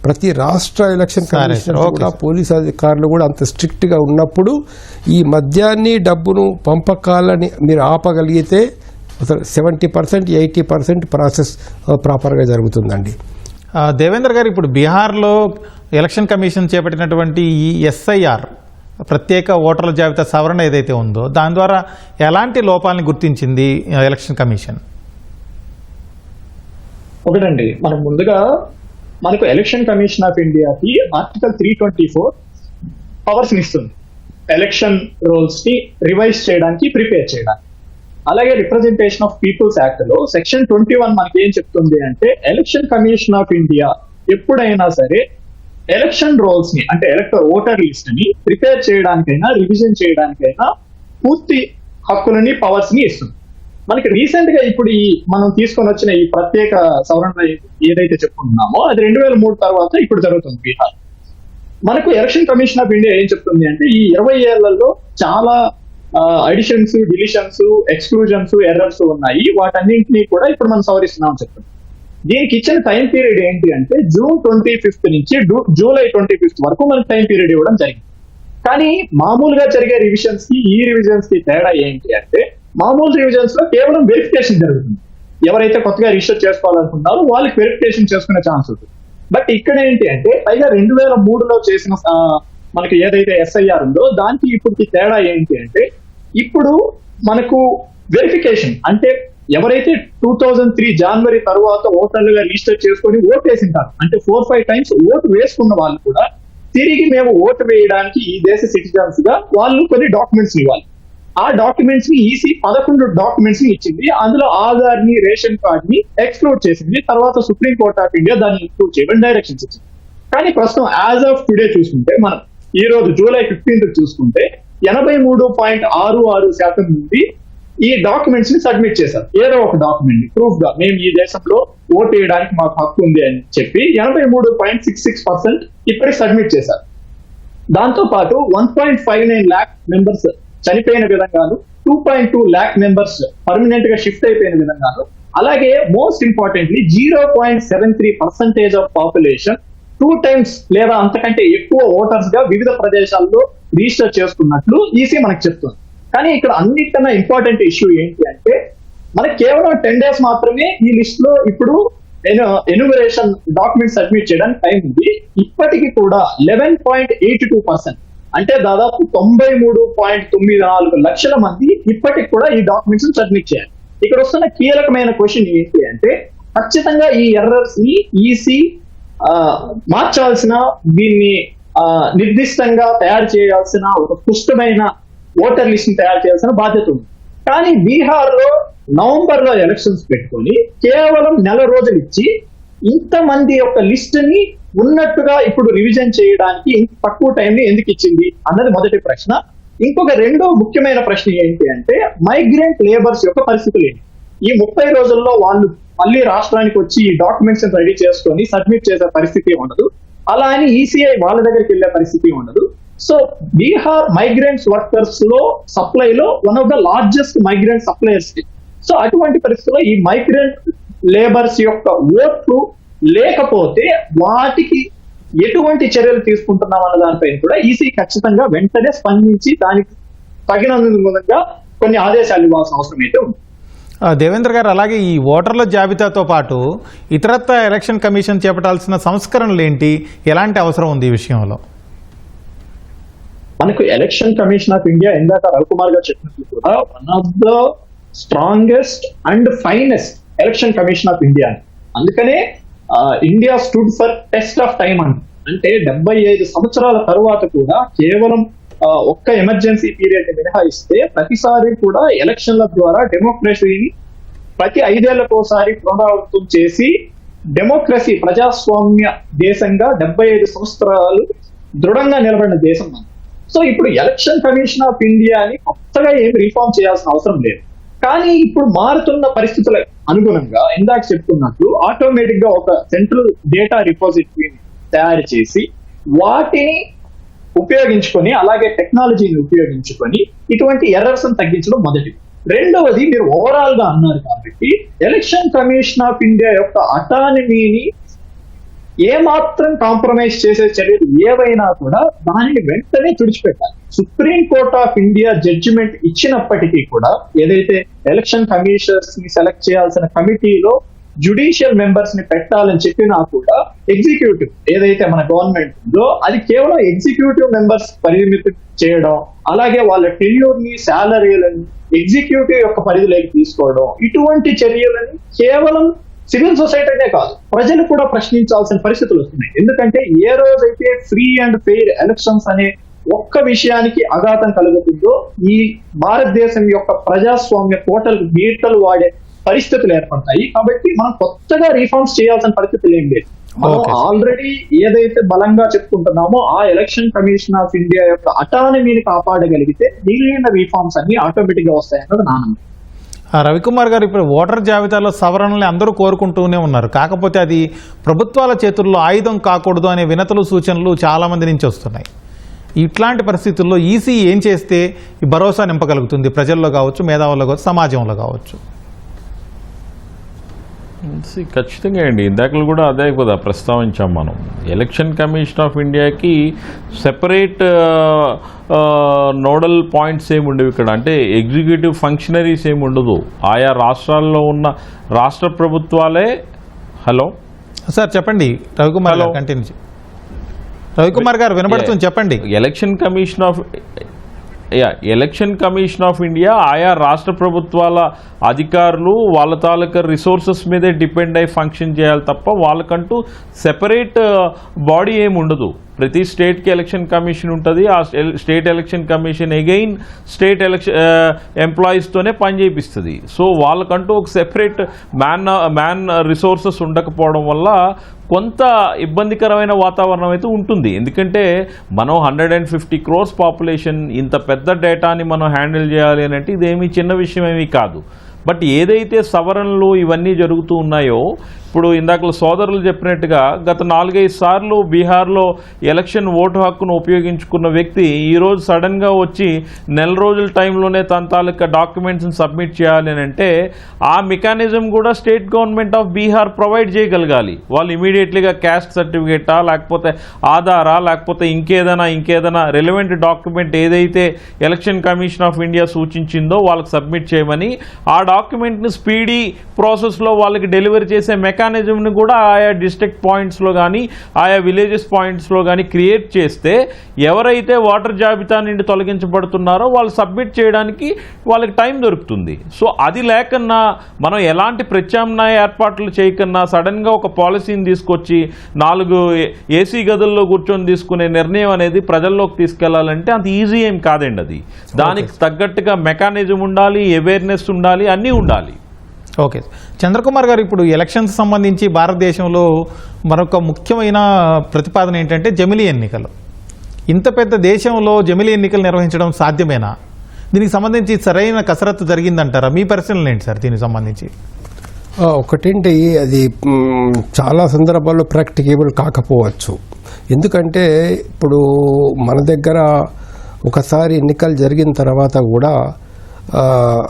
ప్రతి రాష్ట్ర ఎలక్షన్ కమిషన్ కూడా పోలీసు అధికారులు కూడా అంత స్ట్రిక్ట్గా ఉన్నప్పుడు ఈ మద్యాన్ని డబ్బును పంపకాలని మీరు ఆపగలిగితే 70% 80% ప్రాసెస్ ప్రాపర్గా జరుగుతుందండి. దేవేంద్ర గారు, ఇప్పుడు బీహార్లో ఎలక్షన్ కమిషన్ చేపట్టినటువంటి ఈ ఎస్ఐఆర్ ప్రత్యేక ఓటర్ల జాబితా సవరణ ఏదైతే ఉందో దాని ద్వారా ఎలాంటి లోపాలని గుర్తించింది ఎలక్షన్ కమిషన్? ఒకటండి, మనం ముందుగా మనకు ఎలక్షన్ కమిషన్ ఆఫ్ ఇండియాకి ఆర్టికల్ 324 పవర్స్ ఇస్తుంది ఎలక్షన్ రోల్స్ ని రివైజ్ చేయడానికి, ప్రిపేర్ చేయడానికి. అలాగే రిప్రజెంటేషన్ ఆఫ్ పీపుల్స్ యాక్ట్ లో సెక్షన్ 21 మనకి ఏం చెప్తుంది అంటే ఎలక్షన్ కమిషన్ ఆఫ్ ఇండియా ఎప్పుడైనా సరే ఎలక్షన్ రోల్స్ ని అంటే ఓటర్ లిస్ట్ ని ప్రిపేర్ చేయడానికైనా రివిజన్ చేయడానికైనా పూర్తి హక్కులని పవర్స్ ని ఇస్తుంది. మనకి రీసెంట్ గా ఇప్పుడు మనం తీసుకొని వచ్చిన ఈ ప్రత్యేక సవరణ ఏదైతే చెప్పుకుంటున్నామో అది 2003 తర్వాత ఇప్పుడు జరుగుతుంది బీహార్. మనకు ఎలక్షన్ కమిషన్ ఆఫ్ ఇండియా ఏం చెప్తుంది అంటే ఈ 20 ఏళ్లలో చాలా అడిషన్స్, డిలిషన్స్, ఎక్స్క్లూజన్స్, ఎర్రర్స్ ఉన్నాయి. వాటన్నింటినీ కూడా ఇప్పుడు మనం సవరిస్తున్నాం చెప్తాం. దీనికి ఇచ్చిన టైం పీరియడ్ ఏంటి అంటే June 25 నుంచి July 25 వరకు మనకి టైం పీరియడ్ ఇవ్వడం జరిగింది. కానీ మామూలుగా జరిగే రివిజన్స్ కి ఈ రివిజన్స్ కి తేడా ఏంటి అంటే మామూలు రివిజన్స్ లో కేవలం వెరిఫికేషన్ జరుగుతుంది. ఎవరైతే కొత్తగా రిజిస్టర్ చేసుకోవాలనుకుంటారో వాళ్ళకి వెరిఫికేషన్ చేసుకునే ఛాన్స్ ఉంటుంది. బట్ ఇక్కడ ఏంటి అంటే పైగా 2003లో చేసిన మనకి ఏదైతే ఎస్ఐఆర్ ఉందో దానికి ఇప్పటికి తేడా ఏంటి అంటే ఇప్పుడు మనకు వెరిఫికేషన్ అంటే ఎవరైతే 2003 జనవరి తర్వాత ఓటర్లుగా రిజిస్టర్ చేసుకొని ఓటు వేసింటారు అంటే 4-5 టైమ్స్ ఓటు వేసుకున్న వాళ్ళు కూడా తిరిగి మేము ఓటు వేయడానికి ఈ దేశ సిటిజన్స్ గా వాళ్ళు కొన్ని డాక్యుమెంట్స్ ఇవ్వాలి. ఆ డాక్యుమెంట్స్ ని ఈసీ 11 డాక్యుమెంట్స్ ని ఇచ్చింది. అందులో ఆధార్ ని, రేషన్ కార్డ్ ని ఎక్స్క్లూడ్ చేసింది. తర్వాత సుప్రీం కోర్ట్ ఆఫ్ ఇండియా దాన్ని ఇంక్లూడ్ చేయమని డైరెక్షన్స్ ఇచ్చింది. కానీ ప్రస్తుతం యాజ్ ఆఫ్ టుడే చూసుకుంటే మనం ఈ రోజు July 15 చూసుకుంటే 83.66% మంది ఈ డాక్యుమెంట్స్ ని సబ్మిట్ చేశారు. ఏదో ఒక డాక్యుమెంట్ ని ప్రూఫ్ గా మేము ఈ దేశంలో ఓటు వేయడానికి మాకు హక్కు ఉంది అని చెప్పి 83.66% ఇప్పటికి సబ్మిట్ చేశారు. దాంతో పాటు 1.59 lakh మెంబర్స్ చనిపోయిన విధంగాను, 2.2 lakh మెంబర్స్ పర్మనెంట్ గా షిఫ్ట్ అయిపోయిన విధంగాను అలాగే most importantly 0.73% of population 2 times లేదా అంతకంటే ఎక్కువ ఓటర్స్ గా వివిధ ప్రదేశాల్లో రిజిస్టర్ చేసుకున్నట్లు ఈసీ మనకు చెప్తుంది. కానీ ఇక్కడ అన్నిటికన్నా ఇంపార్టెంట్ ఇష్యూ ఏంటి అంటే మనకి కేవలం 10 days మాత్రమే ఈ లిస్ట్ లో ఇప్పుడు ఎన్యూమరేషన్ డాక్యుమెంట్ సబ్మిట్ చేయడానికి టైం ఉంది. ఇప్పటికీ కూడా 11.82% అంటే దాదాపు 93.94 లక్షల మంది ఇప్పటికి కూడా ఈ డాక్యుమెంట్స్ సబ్మిట్ చేయాలి. ఇక్కడ వస్తున్న కీలకమైన క్వశ్చన్ ఏంటి అంటే ఖచ్చితంగా ఈ ఎర్రర్స్ ని ఈసీ మార్చాల్సిన, దీన్ని నిర్దిష్టంగా తయారు చేయాల్సిన, ఒక స్పష్టమైన ఓటర్ లిస్ట్ ని తయారు చేయాల్సిన బాధ్యత ఉంది. కానీ బీహార్ లో నవంబర్ లో ఎలక్షన్స్ పెట్టుకొని కేవలం 1 రోజులు ఇచ్చి ఇంతమంది యొక్క లిస్ట్ ని ఉన్నట్టుగా ఇప్పుడు రివిజన్ చేయడానికి తక్కువ టైంని ఎందుకు ఇచ్చింది అన్నది మొదటి ప్రశ్న. ఇంకొక రెండో ముఖ్యమైన ప్రశ్న ఏంటి అంటే మైగ్రెంట్ లేబర్స్ యొక్క పరిస్థితులు ఏంటి? ఈ 30 రోజుల్లో వాళ్ళు మళ్ళీ రాష్ట్రానికి వచ్చి ఈ డాక్యుమెంట్స్ రెడీ చేసుకొని సబ్మిట్ చేసే పరిస్థితి ఉండదు. అలా అని ఈసీఐ వాళ్ళ దగ్గరికి వెళ్లే పరిస్థితి ఉండదు. సో బీహార్ మైగ్రెంట్స్ వర్కర్స్ లో సప్లైలో one of the largest migrant suppliers. So అటువంటి పరిస్థితుల్లో ఈ మైగ్రెంట్ లేబర్స్ యొక్క ఓట్లు లేకపోతే వాటికి ఎటువంటి చర్యలు తీసుకుంటున్నాం అన్న దానిపైన కూడా ఈసీ ఖచ్చితంగా వెంటనే స్పందించి దానికి తగినందుగా కొన్ని ఆదేశాలు ఇవ్వాల్సిన అవసరం అయితే ఉంది. దేవేంద్ర గారు, అలాగే ఈ ఓటర్ల జాబితాతో పాటు ఇతరత్ర ఎలక్షన్ కమిషన్ చేపట్టాల్సిన సంస్కరణలు ఏంటి, ఎలాంటి అవసరం ఉంది ఈ విషయంలో? మనకు ఎలక్షన్ కమిషన్ ఆఫ్ ఇండియా ఇందాక రవికుమార్ గారు చెప్పినట్లు కూడా one of the strongest and finest Election Commission of India. అందుకనే India stood for test of time అంటే 75 సంవత్సరాల తరువాత కూడా కేవలం ఒక్క ఎమర్జెన్సీ పీరియడ్ మినహాయిస్తే ప్రతిసారి కూడా ఎలక్షన్ల ద్వారా డెమోక్రసీని ప్రతి 5 ఏళ్లకోసారి పునరావృతం చేసి డెమోక్రసీ ప్రజాస్వామ్య దేశంగా 75 సంవత్సరాలు దృఢంగా నిలబడిన దేశం. సో ఇప్పుడు ఎలక్షన్ కమిషన్ ఆఫ్ ఇండియాని కొత్తగా ఏమి రిఫార్మ్ చేయాల్సిన అవసరం లేదు. కానీ ఇప్పుడు మారుతున్న పరిస్థితుల అనుగుణంగా ఇందాక చెప్తున్నట్లు ఆటోమేటిక్ గా ఒక సెంట్రల్ డేటా రిపోజిటరీని తయారు చేసి వాటిని ఉపయోగించుకొని, అలాగే టెక్నాలజీని ఉపయోగించుకొని ఇటువంటి ఎర్రర్స్ తగ్గించడం మొదటిది. రెండవది, మీరు ఓవరాల్ గా అన్నారు కాబట్టి ఎలక్షన్ కమిషన్ ఆఫ్ ఇండియా యొక్క అటానమీని ఏమాత్రం కాంప్రమైజ్ చేసే చర్యలు ఏవైనా కూడా దానిని వెంటనే తుడిచిపెట్టాలి. Supreme Court of India judgement ఇచ్చినప్పటికీ కూడా ఏదైతే ఎలక్షన్ కమిషనర్స్ ని సెలెక్ట్ చేయాల్సిన కమిటీలో జ్యుడిషియల్ మెంబర్స్ ని పెట్టాలని చెప్పినా కూడా ఎగ్జిక్యూటివ్ ఏదైతే మన గవర్నమెంట్ ఉందో అది కేవలం ఎగ్జిక్యూటివ్ మెంబర్స్ పరిమితి చేయడం, అలాగే వాళ్ళ టెన్యూర్ ని, శాలరీలను ఎగ్జిక్యూటివ్ యొక్క పరిధిలోకి తీసుకోవడం, ఇటువంటి చర్యలని కేవలం సివిల్ సొసైటీనే కాదు ప్రజలు కూడా ప్రశ్నించాల్సిన పరిస్థితులు వస్తున్నాయి. ఎందుకంటే ఏ రోజైతే ఫ్రీ అండ్ ఫెయిర్ ఎలక్షన్స్ అనే ఒక్క విషయానికి అఘాతం కలుగుతుందో ఈ భారతదేశం యొక్క ప్రజాస్వామ్య కోటలు గీటలు వాడే పరిస్థితులు ఏర్పడతాయి. కాబట్టి మనం కొత్తగా రిఫార్మ్స్ చేయాల్సిన పరిస్థితులు ఏం లేదు. మనం ఆల్రెడీ ఏదైతే బలంగా చెప్పుకుంటున్నామో ఆ ఎలక్షన్ కమిషన్ ఆఫ్ ఇండియా యొక్క అటానమీని కాపాడగలిగితే మిగిలిన రిఫార్మ్స్ అన్ని ఆటోమేటిక్ గా వస్తాయన్నది నా నమ్మకం. రవికుమార్ గారు, ఇప్పుడు ఓటర్ జాబితాలో సవరణల్ని అందరూ కోరుకుంటూనే ఉన్నారు. కాకపోతే అది ప్రభుత్వాల చేతుల్లో ఆయుధం కాకూడదు అనే వినతులు, సూచనలు చాలా మంది నుంచి వస్తున్నాయి. ఇట్లాంటి పరిస్థితుల్లో ఈసీ ఏం చేస్తే ఈ భరోసా నింపగలుగుతుంది ప్రజల్లో కావచ్చు, మేధావుల్లో కావచ్చు, సమాజంలో కావచ్చు? ఖచ్చితంగా అండి, ఇందాకలు కూడా అదే కదా ప్రస్తావించాం మనం. ఎలక్షన్ కమిషన్ ఆఫ్ ఇండియాకి సెపరేట్ నోడల్ పాయింట్స్ ఏమి ఉండవు ఇక్కడ. అంటే ఎగ్జిక్యూటివ్ ఫంక్షనరీస్ ఏమి ఉండదు. ఆయా రాష్ట్రాల్లో ఉన్న రాష్ట్ర ప్రభుత్వాలే. హలో సార్ చెప్పండి రవికుమార్ గారు, కంటిన్యూ. రవికుమార్ గారు వినబడుతుంది, చెప్పండి. ఎలక్షన్ కమిషన్ ఆఫ్ ఇండియా ఆయా రాష్ట్ర ప్రభుత్వాల అధికారులు వాళ్ళ తాలూకా రిసోర్సెస్ మీదే డిపెండ్ అయ్యి ఫంక్షన్ చేయాలి తప్ప వాళ్ళకంటూ సెపరేట్ బాడీ ఏమి ఉండదు. ప్రతి స్టేట్కి ఎలక్షన్ కమిషన్ ఉంటుంది. ఆ state Election Commission again state election ఎంప్లాయీస్తోనే పని చేపిస్తుంది. సో వాళ్ళకంటూ ఒక సెపరేట్ మ్యాన్ రిసోర్సెస్ ఉండకపోవడం వల్ల కొంత ఇబ్బందికరమైన వాతావరణం అయితే ఉంటుంది. ఎందుకంటే మనం 150 crores పాపులేషన్, ఇంత పెద్ద డేటాని మనం హ్యాండిల్ చేయాలి అని అంటే ఇదేమీ చిన్న విషయం ఏమీ కాదు. బట్ ఏదైతే సవరణలు ఇవన్నీ జరుగుతూ ఉన్నాయో ఇప్పుడు ఇందాక సోదరులు చెప్పినట్టుగా గత 4-5 సార్లు బీహార్లో ఎలక్షన్ ఓటు హక్కును ఉపయోగించుకున్న వ్యక్తి ఈరోజు సడన్గా వచ్చి నెల రోజుల టైంలోనే తన తాలూకా డాక్యుమెంట్స్ని సబ్మిట్ చేయాలి అని అంటే ఆ మెకానిజం కూడా state government of Bihar provide చేయగలగాలి. వాళ్ళు ఇమీడియట్లీగా క్యాస్ట్ సర్టిఫికేటా, లేకపోతే ఆధారా, లేకపోతే ఇంకేదైనా రెలవెంట్ డాక్యుమెంట్ ఏదైతే ఎలక్షన్ కమిషన్ ఆఫ్ ఇండియా సూచించిందో వాళ్ళకి సబ్మిట్ చేయమని, ఆ డాక్యుమెంట్ని స్పీడీ ప్రాసెస్లో వాళ్ళకి డెలివరీ చేసే మెకానిజంని కూడా ఆయా డిస్ట్రిక్ట్ పాయింట్స్లో కానీ ఆయా విలేజెస్ పాయింట్స్లో కానీ క్రియేట్ చేస్తే ఎవరైతే ఓటర్ జాబితా నుండి తొలగించబడుతున్నారో వాళ్ళు సబ్మిట్ చేయడానికి వాళ్ళకి టైం దొరుకుతుంది. సో అది లేకన్నా మనం ఎలాంటి ప్రత్యామ్నాయ ఏర్పాట్లు చేయకన్నా సడన్గా ఒక పాలసీని తీసుకొచ్చి 4 ఏసీ గదుల్లో కూర్చొని తీసుకునే నిర్ణయం అనేది ప్రజల్లోకి తీసుకెళ్లాలంటే అంత ఈజీ ఏం కాదండి. అది దానికి తగ్గట్టుగా మెకానిజం ఉండాలి, అవేర్నెస్ ఉండాలి, అన్నీ ఉండాలి. ఓకే, చంద్రకుమార్ గారు, ఇప్పుడు ఎలక్షన్స్ సంబంధించి భారతదేశంలో మరొక ముఖ్యమైన ప్రతిపాదన ఏంటంటే జమిలీ ఎన్నికలు. ఇంత పెద్ద దేశంలో జమిలీ ఎన్నికలు నిర్వహించడం సాధ్యమేనా? దీనికి సంబంధించి సరైన కసరత్తు జరిగిందంటారా? మీ పరిశీలన ఏంటి సార్ దీనికి సంబంధించి? ఒకటేంటి, అది చాలా సందర్భాల్లో ప్రాక్టికేబుల్ కాకపోవచ్చు. ఎందుకంటే ఇప్పుడు మన దగ్గర ఒకసారి ఎన్నికలు జరిగిన తర్వాత కూడా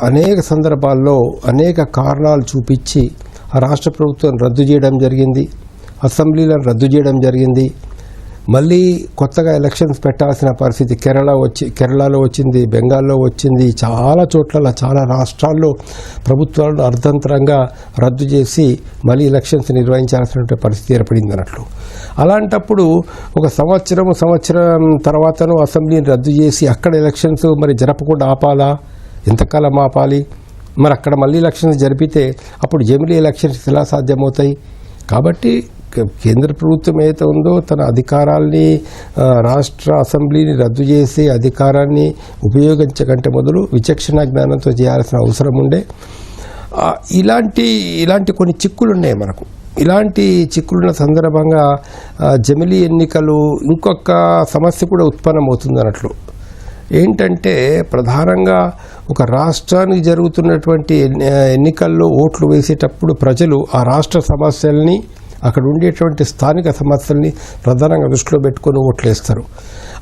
అనేక సందర్భాల్లో అనేక కారణాలు చూపించి ఆ రాష్ట్ర ప్రభుత్వం రద్దు చేయడం జరిగింది, అసెంబ్లీలను రద్దు చేయడం జరిగింది. మళ్ళీ కొత్తగా ఎలక్షన్స్ పెట్టాల్సిన పరిస్థితి కేరళలో వచ్చింది, బెంగాల్లో వచ్చింది. చాలా చోట్ల చాలా రాష్ట్రాల్లో ప్రభుత్వాలను అర్థంతరంగా రద్దు చేసి మళ్ళీ ఎలక్షన్స్ నిర్వహించాల్సిన పరిస్థితి ఏర్పడింది అన్నట్లు. అలాంటప్పుడు ఒక సంవత్సరం తర్వాతను అసెంబ్లీని రద్దు చేసి అక్కడ ఎలక్షన్స్ మరి జరపకుండా ఆపాలా? ఎంతకాలం ఆపాలి? మరి అక్కడ మళ్ళీ ఎలక్షన్స్ జరిపితే అప్పుడు జమిలీ ఎలక్షన్స్ ఎలా సాధ్యమవుతాయి? కాబట్టి కేంద్ర ప్రభుత్వం ఏదైతే ఉందో తన అధికారాల్ని, రాష్ట్ర అసెంబ్లీని రద్దు చేసే అధికారాన్ని ఉపయోగించకంటే మొదలు విచక్షణ జ్ఞానంతో చేయాల్సిన అవసరం ఉండే. ఇలాంటి కొన్ని చిక్కులు ఉన్నాయి మనకు. ఇలాంటి చిక్కులున్న సందర్భంగా జమిలీ ఎన్నికలు ఇంకొక సమస్య కూడా ఉత్పన్నమవుతుంది అన్నట్లు. ఏంటంటే ప్రధానంగా ఒక రాష్ట్రానికి జరుగుతున్నటువంటి ఎన్నికల్లో ఓట్లు వేసేటప్పుడు ప్రజలు ఆ రాష్ట్ర సమస్యల్ని, అక్కడ ఉండేటువంటి స్థానిక సమస్యల్ని ప్రధానంగా దృష్టిలో పెట్టుకొని ఓట్లు వేస్తారు.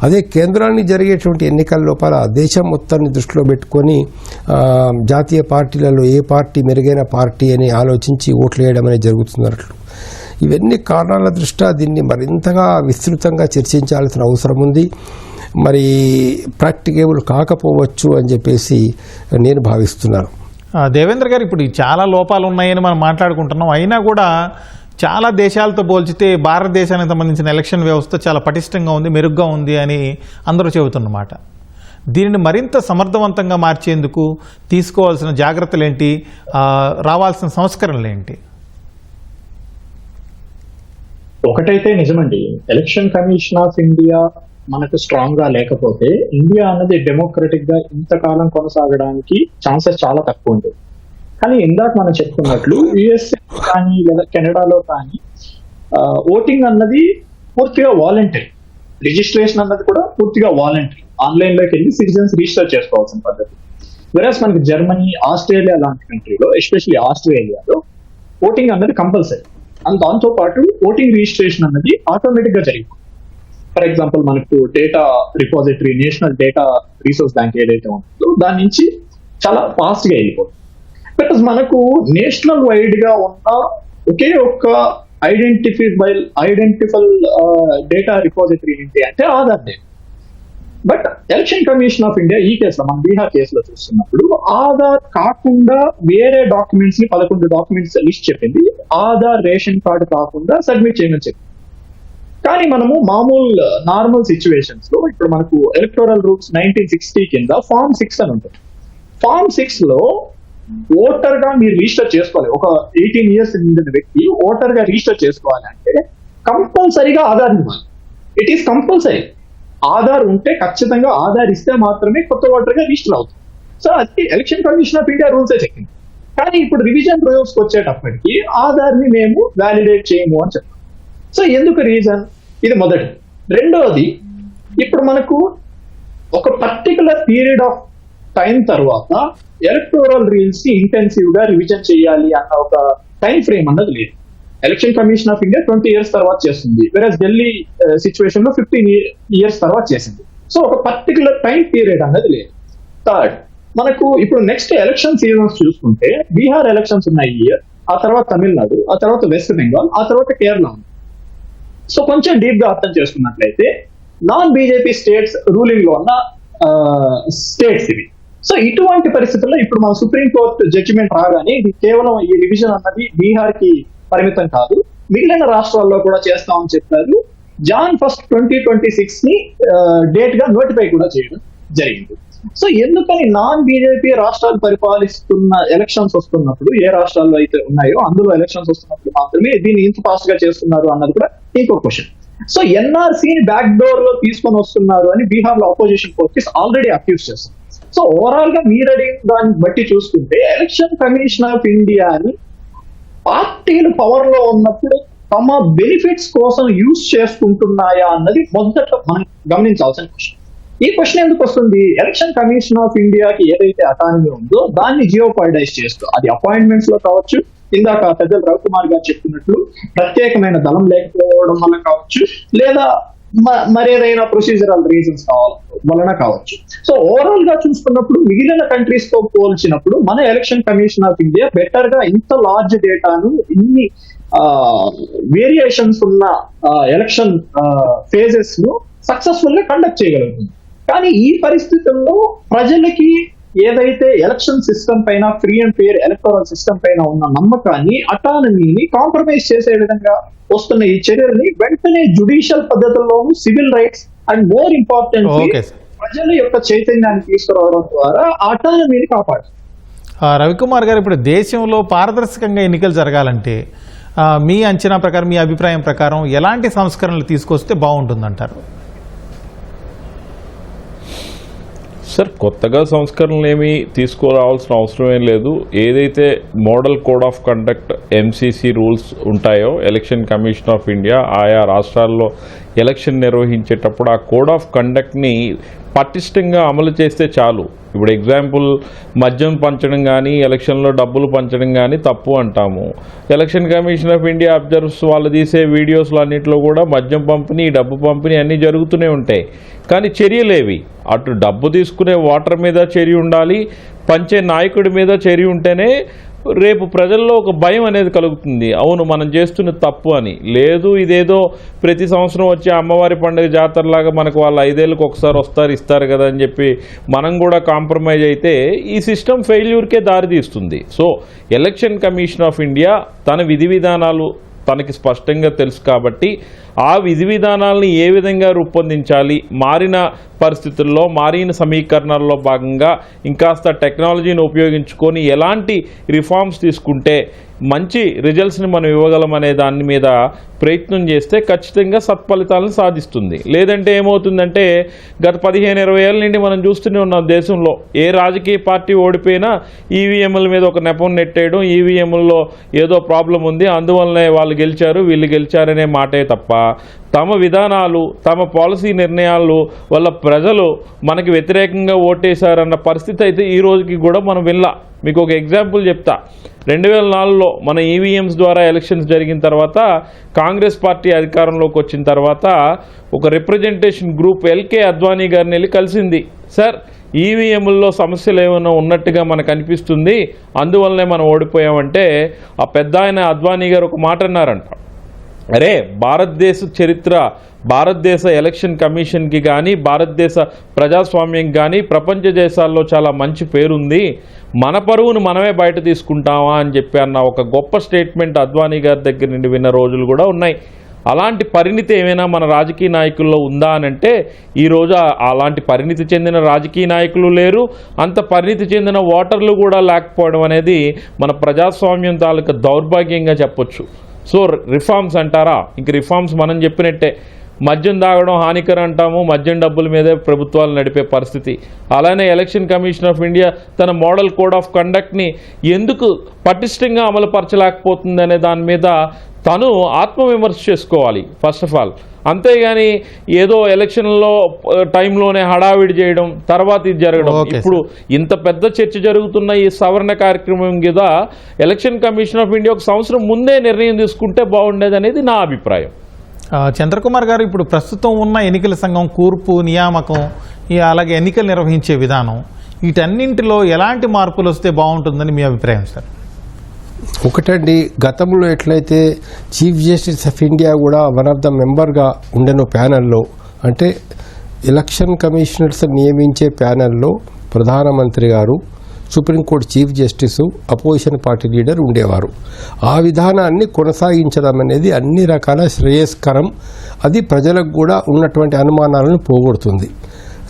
అదే కేంద్రానికి జరిగేటువంటి ఎన్నికల లోపల దేశం మొత్తాన్ని దృష్టిలో పెట్టుకొని జాతీయ పార్టీలలో ఏ పార్టీ మెరుగైన పార్టీ అని ఆలోచించి ఓట్లు వేయడం అనేది జరుగుతున్నట్లు. ఇవన్నీ కారణాల దృష్ట్యా దీన్ని మరింతగా విస్తృతంగా చర్చించాల్సిన అవసరం ఉంది. మరి ప్రాక్టికేబుల్ కాకపోవచ్చు అని చెప్పేసి నేను భావిస్తున్నాను. దేవేంద్ర గారు, ఇప్పుడు చాలా లోపాలు ఉన్నాయని మనం మాట్లాడుకుంటున్నాం. అయినా కూడా చాలా దేశాలతో పోల్చితే భారతదేశానికి సంబంధించిన ఎలక్షన్ వ్యవస్థ చాలా పటిష్టంగా ఉంది, మెరుగ్గా ఉంది అని అందరూ చెబుతున్నమాట. దీనిని మరింత సమర్థవంతంగా మార్చేందుకు తీసుకోవాల్సిన జాగ్రత్తలు ఏంటి, రావాల్సిన సంస్కరణలు ఏంటి? ఒకటైతే నిజమండి, ఎలక్షన్ కమిషన్ ఆఫ్ ఇండియా మనకు స్ట్రాంగ్ గా లేకపోతే ఇండియా అన్నది డెమోక్రటిక్ గా ఇంతకాలం కొనసాగడానికి ఛాన్సెస్ చాలా తక్కువ ఉంటుంది. కానీ ఇందాక మనం చెప్పుకున్నట్లు యుఎస్ఏ కానీ లేదా కెనడాలో కానీ ఓటింగ్ అన్నది పూర్తిగా వాలంటరీ, రిజిస్ట్రేషన్ అన్నది కూడా పూర్తిగా వాలంటరీ. ఆన్లైన్ లోకి వెళ్ళి సిటిజన్స్ రిజిస్టర్ చేసుకోవాల్సిన పద్ధతి. వెరాస్ మనకి జర్మనీ, ఆస్ట్రేలియా లాంటి కంట్రీలో, ఎస్పెషల్లీ ఆస్ట్రేలియాలో ఓటింగ్ అన్నది కంపల్సరీ. అండ్ దాంతో పాటు ఓటింగ్ రిజిస్ట్రేషన్ అన్నది ఆటోమేటిక్ గా జరిగింది. ఫర్ ఎగ్జాంపుల్ మనకు data repository, national data resource bank ఏదైతే ఉంటుందో దాని నుంచి చాలా ఫాస్ట్ గా వెళ్ళిపోతుంది. బికాస్ మనకు నేషనల్ వైడ్ గా ఉన్న ఒకే ఒక్క ఐడెంటిఫల్ డేటా రిపాజిటరీ ఏంటి అంటే Aadhaar data. But election Commission of India ఈ కేసులో, మన బీహార్ కేసులో చూస్తున్నప్పుడు ఆధార్ కాకుండా వేరే డాక్యుమెంట్స్ ని 11 డాక్యుమెంట్స్ లిస్ట్ చెప్పింది. ఆధార్, రేషన్ కార్డు కాకుండా సబ్మిట్ చేయమని చెప్పింది. కానీ మనము మామూలు నార్మల్ సిచ్యువేషన్స్ లో ఇప్పుడు మనకు ఎలక్టోరల్ రూల్స్ 1960 కింద ఫార్మ్ 6 అని ఉంటుంది. ఫార్మ్ 6 లో ఓటర్ గా మీరు రిజిస్టర్ చేసుకోవాలి. ఒక 18 years నిండిన వ్యక్తి ఓటర్ గా రిజిస్టర్ చేసుకోవాలి అంటే కంపల్సరీగా ఆధార్ ఇవ్వాలి. It is compulsory. ఆధార్ ఉంటే ఖచ్చితంగా ఆధార్ ఇస్తే మాత్రమే కొత్త ఓటర్ గా రిజిస్టర్ అవుతుంది. సో అది ఎలక్షన్ కమిషన్ ఆఫ్ ఇండియా రూల్సే చెప్పింది. కానీ ఇప్పుడు రివిజన్ రూల్స్ వచ్చేటప్పటికి ఆధార్ ని మేము వ్యాలిడేట్ చేయము అని చెప్పాం. సో ఎందుకు రీజన్? ఇది మొదటి. రెండోది, ఇప్పుడు మనకు ఒక పర్టికులర్ పీరియడ్ ఆఫ్ టైం తర్వాత ఎలక్టోరల్ రూల్స్ ని ఇంటెన్సివ్ గా రివిజన్ చేయాలి అన్న ఒక టైం ఫ్రేమ్ అన్నది లేదు. Election Commission of India 20 years తర్వాత చేస్తుంది, వెరస్ ఢిల్లీ సిచ్యువేషన్ లో 15 years తర్వాత చేసింది. సో ఒక పర్టికులర్ టైం పీరియడ్ అన్నది లేదు. థర్డ్, మనకు ఇప్పుడు నెక్స్ట్ ఎలక్షన్ సీజన్స్ చూసుకుంటే బీహార్ ఎలక్షన్స్ ఉన్నాయి ఈ ఇయర్, ఆ తర్వాత తమిళనాడు, ఆ తర్వాత వెస్ట్ బెంగాల్, ఆ తర్వాత కేరళ ఉంది. సో కొంచెం డీప్ గా అర్థం చేసుకున్నట్లయితే నాన్ బీజేపీ స్టేట్స్ రూలింగ్ లో ఉన్న స్టేట్స్ ఇవి. సో ఇటువంటి పరిస్థితుల్లో ఇప్పుడు మన సుప్రీంకోర్టు జడ్జిమెంట్ రాగానే ఇది కేవలం ఈ రివిజన్ అన్నది బీహార్ కి పరిమితం కాదు, మిగిలిన రాష్ట్రాల్లో కూడా చేస్తామని చెప్పారు. Jan 1, 2026 ని డేట్ గా నోటిఫై కూడా చేయడం జరిగింది. సో ఎందుకని నాన్ బీజేపీ రాష్ట్రాలు పరిపాలిస్తున్న ఎలక్షన్స్ వస్తున్నప్పుడు, ఏ రాష్ట్రాల్లో అయితే ఉన్నాయో అందులో ఎలక్షన్స్ వస్తున్నప్పుడు మాత్రమే దీన్ని ఇంత ఫాస్ట్ గా చేస్తున్నారు అన్నది కూడా ఇంకో క్వశ్చన్. సో ఎన్ఆర్సీని బ్యాక్ డోర్ లో తీసుకొని వస్తున్నారు అని బీహార్ లో అపోజిషన్ ఫోర్సెస్ ఆల్రెడీ అక్యూజ్ చేస్తారు. సో ఓవరాల్ గా మీరు అడిగిన దాన్ని బట్టి చూసుకుంటే ఎలక్షన్ కమిషన్ ఆఫ్ ఇండియాని పార్టీలు పవర్ లో ఉన్నప్పుడు తమ బెనిఫిట్స్ కోసం యూజ్ చేసుకుంటున్నాయా అన్నది మొదట మనం గమనించాల్సిన క్వశ్చన్. ఈ క్వశ్చన్ ఎందుకు వస్తుంది? ఎలక్షన్ కమిషన్ ఆఫ్ ఇండియాకి ఏదైతే అటానమీ ఉందో దాన్ని జియోపాలిటైజ్ చేస్తూ, అది అపాయింట్మెంట్స్ లో కావచ్చు, ఇందాక పెద్దలు రవికుమార్ గారు చెప్పినట్లు ప్రత్యేకమైన దళం లేకపోవడం వల్ల కావచ్చు, లేదా మరేదైనా ప్రొసీజరల్ రీజన్స్ వలన కావచ్చు. సో ఓవరాల్ గా చూసుకున్నప్పుడు మిగిలిన కంట్రీస్ తో పోల్చినప్పుడు మన election Commission of India better గా ఇంత లార్జ్ డేటాను, ఇన్ని వేరియేషన్స్ ఉన్న ఎలక్షన్ ఫేజెస్ ను సక్సెస్ఫుల్ గా కండక్ట్ చేయగలుగుతుంది. కానీ ఈ పరిస్థితుల్లో ప్రజలకి ఏదైతే ఎలక్షన్ సిస్టమ్ పైన, free and fair electoral system పైన ఉన్న నమ్మకాన్ని, అటానమీని కాంప్రమైజ్ చేసే విధంగా వస్తున్న ఈ చర్యల్ని వెంటనే జుడిషియల్ పద్ధతుల్లోనూ, civil rights and more important ప్రజల యొక్క చైతన్యాన్ని తీసుకురావడం ద్వారా అటానమీని కాపాడు. రవికుమార్ గారు, ఇప్పుడు దేశంలో పారదర్శకంగా ఎన్నికలు జరగాలంటే మీ అంచనా ప్రకారం, మీ అభిప్రాయం ప్రకారం ఎలాంటి సంస్కరణలు తీసుకొస్తే బాగుంటుందంటారు? సార్, కొత్తగా సంస్కరణలు ఏమీ తీసుకురావాల్సిన అవసరం ఏం లేదు. ఏదైతే model code of conduct MCC rules ఉంటాయో ఎలక్షన్ కమిషన్ ఆఫ్ ఇండియా ఆయా రాష్ట్రాల్లో ఎలక్షన్ నిర్వహించేటప్పుడు ఆ కోడ్ ఆఫ్ కండక్ట్ని పటిష్టంగా అమలు చేస్తే చాలు. ఇప్పుడు ఎగ్జాంపుల్, మద్యం పంచడం కానీ, ఎలక్షన్లో డబ్బులు పంచడం కానీ తప్పు అంటాము. Election Commission of India absorbs వాళ్ళు తీసే వీడియోస్లో అన్నింటిలో కూడా మద్యం పంపిణీ, డబ్బు పంపిణీ అన్నీ జరుగుతూనే ఉంటాయి. కానీ చర్యలేవి, అటు డబ్బు తీసుకునే ఓటర్ మీద చర్య ఉండాలి, పంచే నాయకుడి మీద చర్య ఉంటేనే రేపు ప్రజల్లో ఒక భయం అనేది కలుగుతుంది. అవును, మనం చేస్తున్న తప్పు అని. లేదు, ఇదేదో ప్రతి సంవత్సరం వచ్చే అమ్మవారి పండుగ జాతరలాగా మనకు వాళ్ళు 5 ఏళ్ళకి ఒకసారి వస్తారు, ఇస్తారు కదా అని చెప్పి మనం కూడా కాంప్రమైజ్ అయితే ఈ సిస్టమ్ ఫెయిల్యూర్కే దారితీస్తుంది. So election Commission of India తన విధి విధానాలు తనకి స్పష్టంగా తెలుసు కాబట్టి ఆ విధి విధానాలని ఏ విధంగా రూపొందించాలి, మారిన పరిస్థితుల్లో, మారిన సమీకరణాల్లో భాగంగా ఇంకాస్త టెక్నాలజీని ఉపయోగించుకొని ఎలాంటి రిఫార్మ్స్ తీసుకుంటే మంచి రిజల్ట్స్ని మనం ఇవ్వగలం అనే దాని మీద ప్రయత్నం చేస్తే ఖచ్చితంగా సత్ఫలితాలను సాధిస్తుంది. లేదంటే ఏమవుతుందంటే గత 15-20 ఏళ్ళ నుండి మనం చూస్తూనే ఉన్నాం, దేశంలో ఏ రాజకీయ పార్టీ ఓడిపోయినా ఈవీఎంల మీద ఒక నెపం నెట్టేయడం, ఈవీఎంల్లో ఏదో ప్రాబ్లం ఉంది అందువల్లనే వాళ్ళు గెలిచారు, వీళ్ళు గెలిచారనే మాటే తప్ప తమ విధానాలు, తమ పాలసీ నిర్ణయాలు వల్ల ప్రజలు మనకి వ్యతిరేకంగా ఓటేశారన్న పరిస్థితి అయితే ఈ రోజుకి కూడా మనం వినలా. మీకు ఒక ఎగ్జాంపుల్ చెప్తా. 2004లో మన ఈవీఎంస్ ద్వారా ఎలక్షన్స్ జరిగిన తర్వాత కాంగ్రెస్ పార్టీ అధికారంలోకి వచ్చిన తర్వాత ఒక రిప్రజెంటేషన్ గ్రూప్ ఎల్కే అద్వానీ గారిని వెళ్ళి కలిసింది. సార్, ఈవీఎంల్లో సమస్యలు ఏమైనా ఉన్నట్టుగా మనకు అనిపిస్తుంది, అందువల్లనే మనం ఓడిపోయామంటే ఆ పెద్ద ఆయన అద్వానీ గారు ఒక మాట అన్నారంట, అరే భారతదేశ చరిత్ర, భారతదేశ ఎలక్షన్ కమిషన్కి కానీ, భారతదేశ ప్రజాస్వామ్యం కానీ ప్రపంచ దేశాల్లో చాలా మంచి పేరుంది, మన పరువును మనమే బయట తీసుకుంటామా అని చెప్పి అన్న ఒక గొప్ప స్టేట్మెంట్ అద్వానీ గారి దగ్గర నుండి విన్న రోజులు కూడా ఉన్నాయి. అలాంటి పరిణితి ఏమైనా మన రాజకీయ నాయకుల్లో ఉందా అని అంటే ఈరోజు అలాంటి పరిణితి చెందిన రాజకీయ నాయకులు లేరు, అంత పరిణితి చెందిన ఓటర్లు కూడా లేకపోవడం అనేది మన ప్రజాస్వామ్యం తాలూకా దౌర్భాగ్యంగా చెప్పొచ్చు. సో రిఫార్మ్స్ అంటారా, ఇంక రిఫార్మ్స్ మనం చెప్పినట్టే మద్యం తాగడం హానికరం అంటాము, మద్యం డబ్బుల మీదే ప్రభుత్వాలు నడిపే పరిస్థితి. అలానే ఎలక్షన్ కమిషన్ ఆఫ్ ఇండియా తన మోడల్ కోడ్ ఆఫ్ కండక్ట్ని ఎందుకు పటిష్టంగా అమలుపరచలేకపోతుంది అనే దాని మీద తను ఆత్మవిమర్శ చేసుకోవాలి ఫస్ట్ ఆఫ్ ఆల్. అంతేగాని ఏదో ఎలక్షన్లో టైంలోనే హడావిడి చేయడం, తర్వాత ఇది జరగడం. ఇప్పుడు ఇంత పెద్ద చర్చ జరుగుతున్న ఈ సవరణ కార్యక్రమం మీద ఎలక్షన్ కమిషన్ ఆఫ్ ఇండియా ఒక సంవత్సరం ముందే నిర్ణయం తీసుకుంటే బాగుండేది అనేది నా అభిప్రాయం. చంద్రకుమార్ గారు, ఇప్పుడు ప్రస్తుతం ఉన్న ఎన్నికల సంఘం కూర్పు, నియామకం, అలాగే ఎన్నికలు నిర్వహించే విధానం, వీటన్నింటిలో ఎలాంటి మార్పులు వస్తే బాగుంటుందని మీ అభిప్రాయం సార్? ఒకటండి, గతంలో ఎట్లయితే చీఫ్ జస్టిస్ ఆఫ్ ఇండియా కూడా వన్ ఆఫ్ ద మెంబర్గా ఉండెను ప్యానెల్లో, అంటే ఎలక్షన్ కమిషనర్స్ నియమించే ప్యానెల్లో ప్రధానమంత్రి గారు, supreme court chief justice, opposition party leader ఉండేవారు. ఆ విధానాన్ని కొనసాగించడం అనేది అన్ని రకాల శ్రేయస్కరం. అది ప్రజలకు కూడా ఉన్నటువంటి అనుమానాలను పోగొడుతుంది.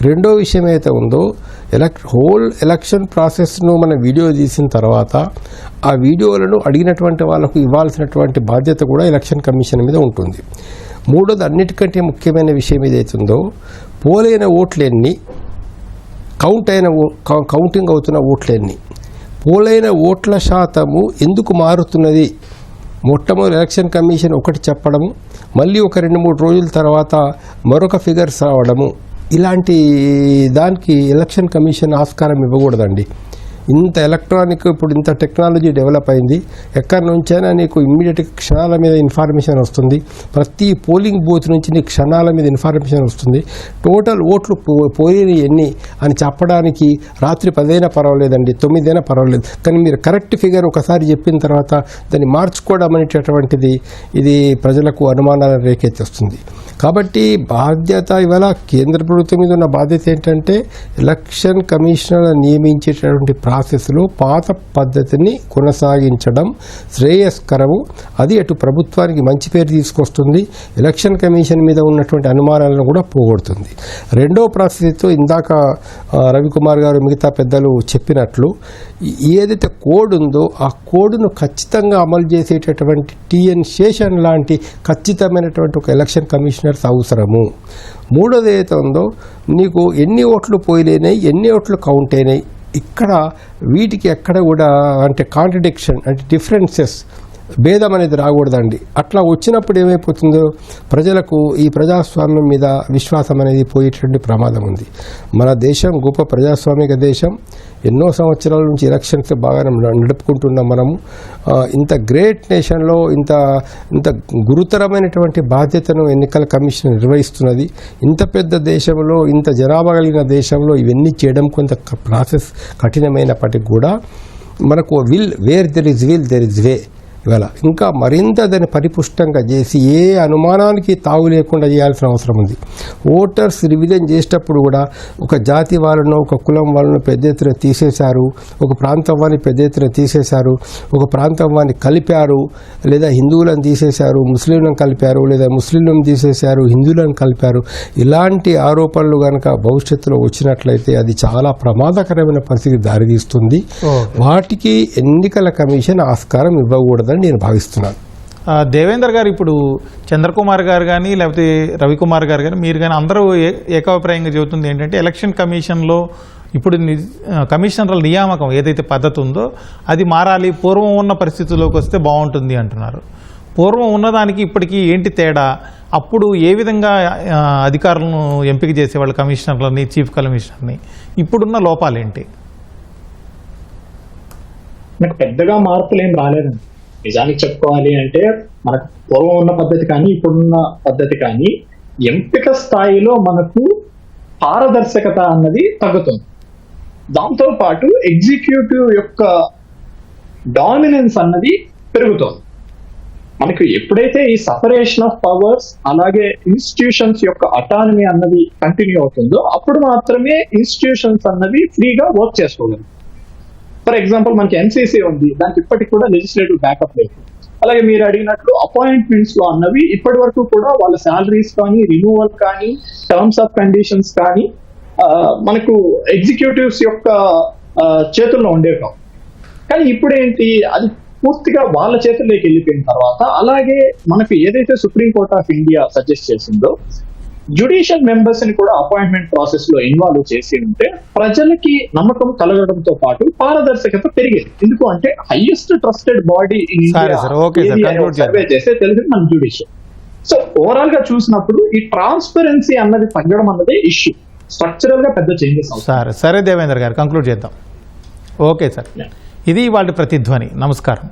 రెండో విషయం అయితే ఉందో, హోల్ ఎలక్షన్ ప్రాసెస్ను మనం వీడియో తీసిన తర్వాత ఆ వీడియోలను అడిగినటువంటి వాళ్ళకు ఇవ్వాల్సినటువంటి బాధ్యత కూడా ఎలక్షన్ కమిషన్ మీద ఉంటుంది. మూడోది, అన్నిటికంటే ముఖ్యమైన విషయం ఏదైతుందో, పోలైన ఓట్లెన్ని, కౌంటింగ్ అవుతున్న ఓట్లెన్ని, పోలైన ఓట్ల శాతము ఎందుకు మారుతున్నది, మొట్టమొదటి ఎలక్షన్ కమిషన్ ఒకటి చెప్పడము, మళ్ళీ ఒక 2-3 రోజుల తర్వాత మరొక ఫిగర్స్ రావడము, ఇలాంటి దానికి ఎలక్షన్ కమిషన్ ఆస్కారం ఇవ్వకూడదండి. ఇంత ఎలక్ట్రానిక్, ఇప్పుడు ఇంత టెక్నాలజీ డెవలప్ అయింది, ఎక్కడి నుంచైనా నీకు ఇమ్మీడియట్గా క్షణాల మీద ఇన్ఫర్మేషన్ వస్తుంది. ప్రతి పోలింగ్ బూత్ నుంచి నీకు క్షణాల మీద ఇన్ఫర్మేషన్ వస్తుంది. టోటల్ ఓట్లు పోయినవి ఎన్ని అని చెప్పడానికి రాత్రి 10 అయినా పర్వాలేదండి, 9 అయినా పర్వాలేదు, కానీ మీరు కరెక్ట్ ఫిగర్ ఒకసారి చెప్పిన తర్వాత దాన్ని మార్చుకోవడం అనేటటువంటిది ఇది ప్రజలకు అనుమానాలను రేకెత్తిస్తుంది. కాబట్టి బాధ్యత ఇవాళ కేంద్ర ప్రభుత్వం మీద ఉన్న బాధ్యత ఏంటంటే ఎలక్షన్ కమిషనర్ నియమించేటటువంటి ప్రాసెస్లో పాత పద్ధతిని కొనసాగించడం శ్రేయస్కరము. అది అటు ప్రభుత్వానికి మంచి పేరు తీసుకొస్తుంది, ఎలక్షన్ కమిషన్ మీద ఉన్నటువంటి అనుమానాలను కూడా పోగొడుతుంది. రెండో ప్రాసెస్తో ఇందాక రవికుమార్ గారు మిగతా పెద్దలు చెప్పినట్లు ఏదైతే కోడ్ ఉందో ఆ కోడ్ను ఖచ్చితంగా అమలు చేసేటటువంటి టిఎన్ శేషన్ లాంటి ఖచ్చితమైనటువంటి ఒక ఎలక్షన్ కమిషనర్స్ అవసరము. మూడోది ఏదైతే ఉందో, నీకు ఎన్ని ఓట్లు పోయినాయి, ఎన్ని ఓట్లు కౌంట్ అయినాయి, ఇక్కడ వీటికి ఎక్కడ కూడా అంటే కాంట్రడిక్షన్, అంటే డిఫరెన్సెస్, భేదం అనేది రాకూడదండి. అట్లా వచ్చినప్పుడు ఏమైపోతుందో ప్రజలకు ఈ ప్రజాస్వామ్యం మీద విశ్వాసం అనేది పోయేటువంటి ప్రమాదం ఉంది. మన దేశం గొప్ప ప్రజాస్వామిక దేశం. ఎన్నో సంవత్సరాల నుంచి ఎలక్షన్స్ బాగా నడుపుకుంటున్నాం మనము. ఇంత గ్రేట్ నేషన్లో ఇంత గురుతరమైనటువంటి బాధ్యతను ఎన్నికల కమిషన్ నిర్వహిస్తున్నది. ఇంత పెద్ద దేశంలో, ఇంత జనాభా కలిగిన దేశంలో ఇవన్నీ చేయడం కొంత ప్రాసెస్ కఠినమైనప్పటికీ కూడా మనకు వేర్ దెర్ ఇస్ వే ఇవాళ ఇంకా మరింత దాన్ని పరిపుష్టంగా చేసి ఏ అనుమానానికి తావు లేకుండా చేయాల్సిన అవసరం ఉంది. ఓటర్స్ రివిజన్ చేసేటప్పుడు కూడా ఒక జాతి వాళ్ళను, ఒక కులం వాళ్ళను పెద్ద ఎత్తున తీసేశారు, ఒక ప్రాంతం వారిని పెద్ద ఎత్తున తీసేశారు, ఒక ప్రాంతం వారిని కలిపారు, లేదా హిందువులను తీసేశారు, ముస్లింలను కలిపారు, లేదా ముస్లింలను తీసేశారు, హిందువులను కలిపారు. ఇలాంటి ఆరోపణలు కనుక భవిష్యత్తులో వచ్చినట్లయితే అది చాలా ప్రమాదకరమైన పరిస్థితికి దారితీస్తుంది. వాటికి ఎన్నికల కమిషన్ ఆస్కారం ఇవ్వకూడదని నేను భావిస్తున్నాను. దేవేందర్ గారు, ఇప్పుడు చంద్రకుమార్ గారు కానీ లేకపోతే రవికుమార్ గారు కానీ మీరు కానీ అందరూ ఏకాభిప్రాయంగా చెబుతుంది ఏంటంటే ఎలక్షన్ కమిషన్లో ఇప్పుడు కమిషనర్ల నియామకం ఏదైతే పద్ధతి ఉందో అది మారాలి, పూర్వం ఉన్న పరిస్థితుల్లోకి వస్తే బాగుంటుంది అంటున్నారు. పూర్వం ఉన్నదానికి ఇప్పటికీ ఏంటి తేడా? అప్పుడు ఏ విధంగా అధికారులను ఎంపిక చేసేవాళ్ళు, కమిషనర్లని, చీఫ్ కమిషనర్ని, ఇప్పుడున్న లోపాలేంటి? నాకు పెద్దగా మార్పులు ఏం రాలేదండి. నిజానికి చెప్పుకోవాలి అంటే మనకు పూర్వం ఉన్న పద్ధతి కానీ ఇప్పుడున్న పద్ధతి కానీ ఎంపిక స్థాయిలో మనకు పారదర్శకత అన్నది తగ్గుతుంది. దాంతో పాటు ఎగ్జిక్యూటివ్ యొక్క డామినెన్స్ అన్నది పెరుగుతుంది. మనకు ఎప్పుడైతే ఈ సపరేషన్ ఆఫ్ పవర్స్ అలాగే ఇన్స్టిట్యూషన్స్ యొక్క అటానమీ అన్నది కంటిన్యూ అవుతుందో అప్పుడు మాత్రమే ఇన్స్టిట్యూషన్స్ అన్నవి ఫ్రీగా వర్క్ చేసుకోగలరు. ఫర్ ఎగ్జాంపుల్ మనకి ఎన్సీసీ ఉంది, దానికి ఇప్పటికి కూడా లెజిస్లేటివ్ బ్యాకప్ లేదు. అలాగే మీరు అడిగినట్లు అపాయింట్మెంట్స్ లో అన్నవి ఇప్పటి వరకు కూడా వాళ్ళ శాలరీస్ కానీ, రిమూవల్ కానీ, టర్మ్స్ ఆఫ్ కండిషన్స్ కానీ మనకు ఎగ్జిక్యూటివ్స్ యొక్క చేతుల్లో ఉండేవి కావు. కానీ ఇప్పుడు ఏంటి, అది పూర్తిగా వాళ్ళ చేతుల్లోకి వెళ్ళిపోయిన తర్వాత, అలాగే మనకు ఏదైతే supreme Court of India suggest చేసిందో జ్యుడిషియల్ మెంబర్స్ ని కూడా అపాయింట్మెంట్ ప్రాసెస్ లో ఇన్వాల్వ్ చేసి ఉంటే ప్రజలకి నమ్మకం కలగడంతో పాటు పారదర్శకత పెరిగేది. ఎందుకు అంటే హైయెస్ట్ ట్రస్టెడ్ బాడీ ఇన్ సరే sir, okay sir, conclude survey చేస్తే తెలిసింది మన జ్యుడిషియల్. సో ఓవరాల్ గా చూసినప్పుడు ఈ ట్రాన్స్పరెన్సీ అన్నది తగ్గడం అన్నది ఇష్యూ, స్ట్రక్చరల్ గా పెద్ద చేంజెస్ అవుతాయి. సరే దేవేంద్ర గారు, కంక్లూడ్ చేద్దాం. ఓకే సార్, ఇది వాళ్ళ ప్రతిధ్వని. నమస్కారం.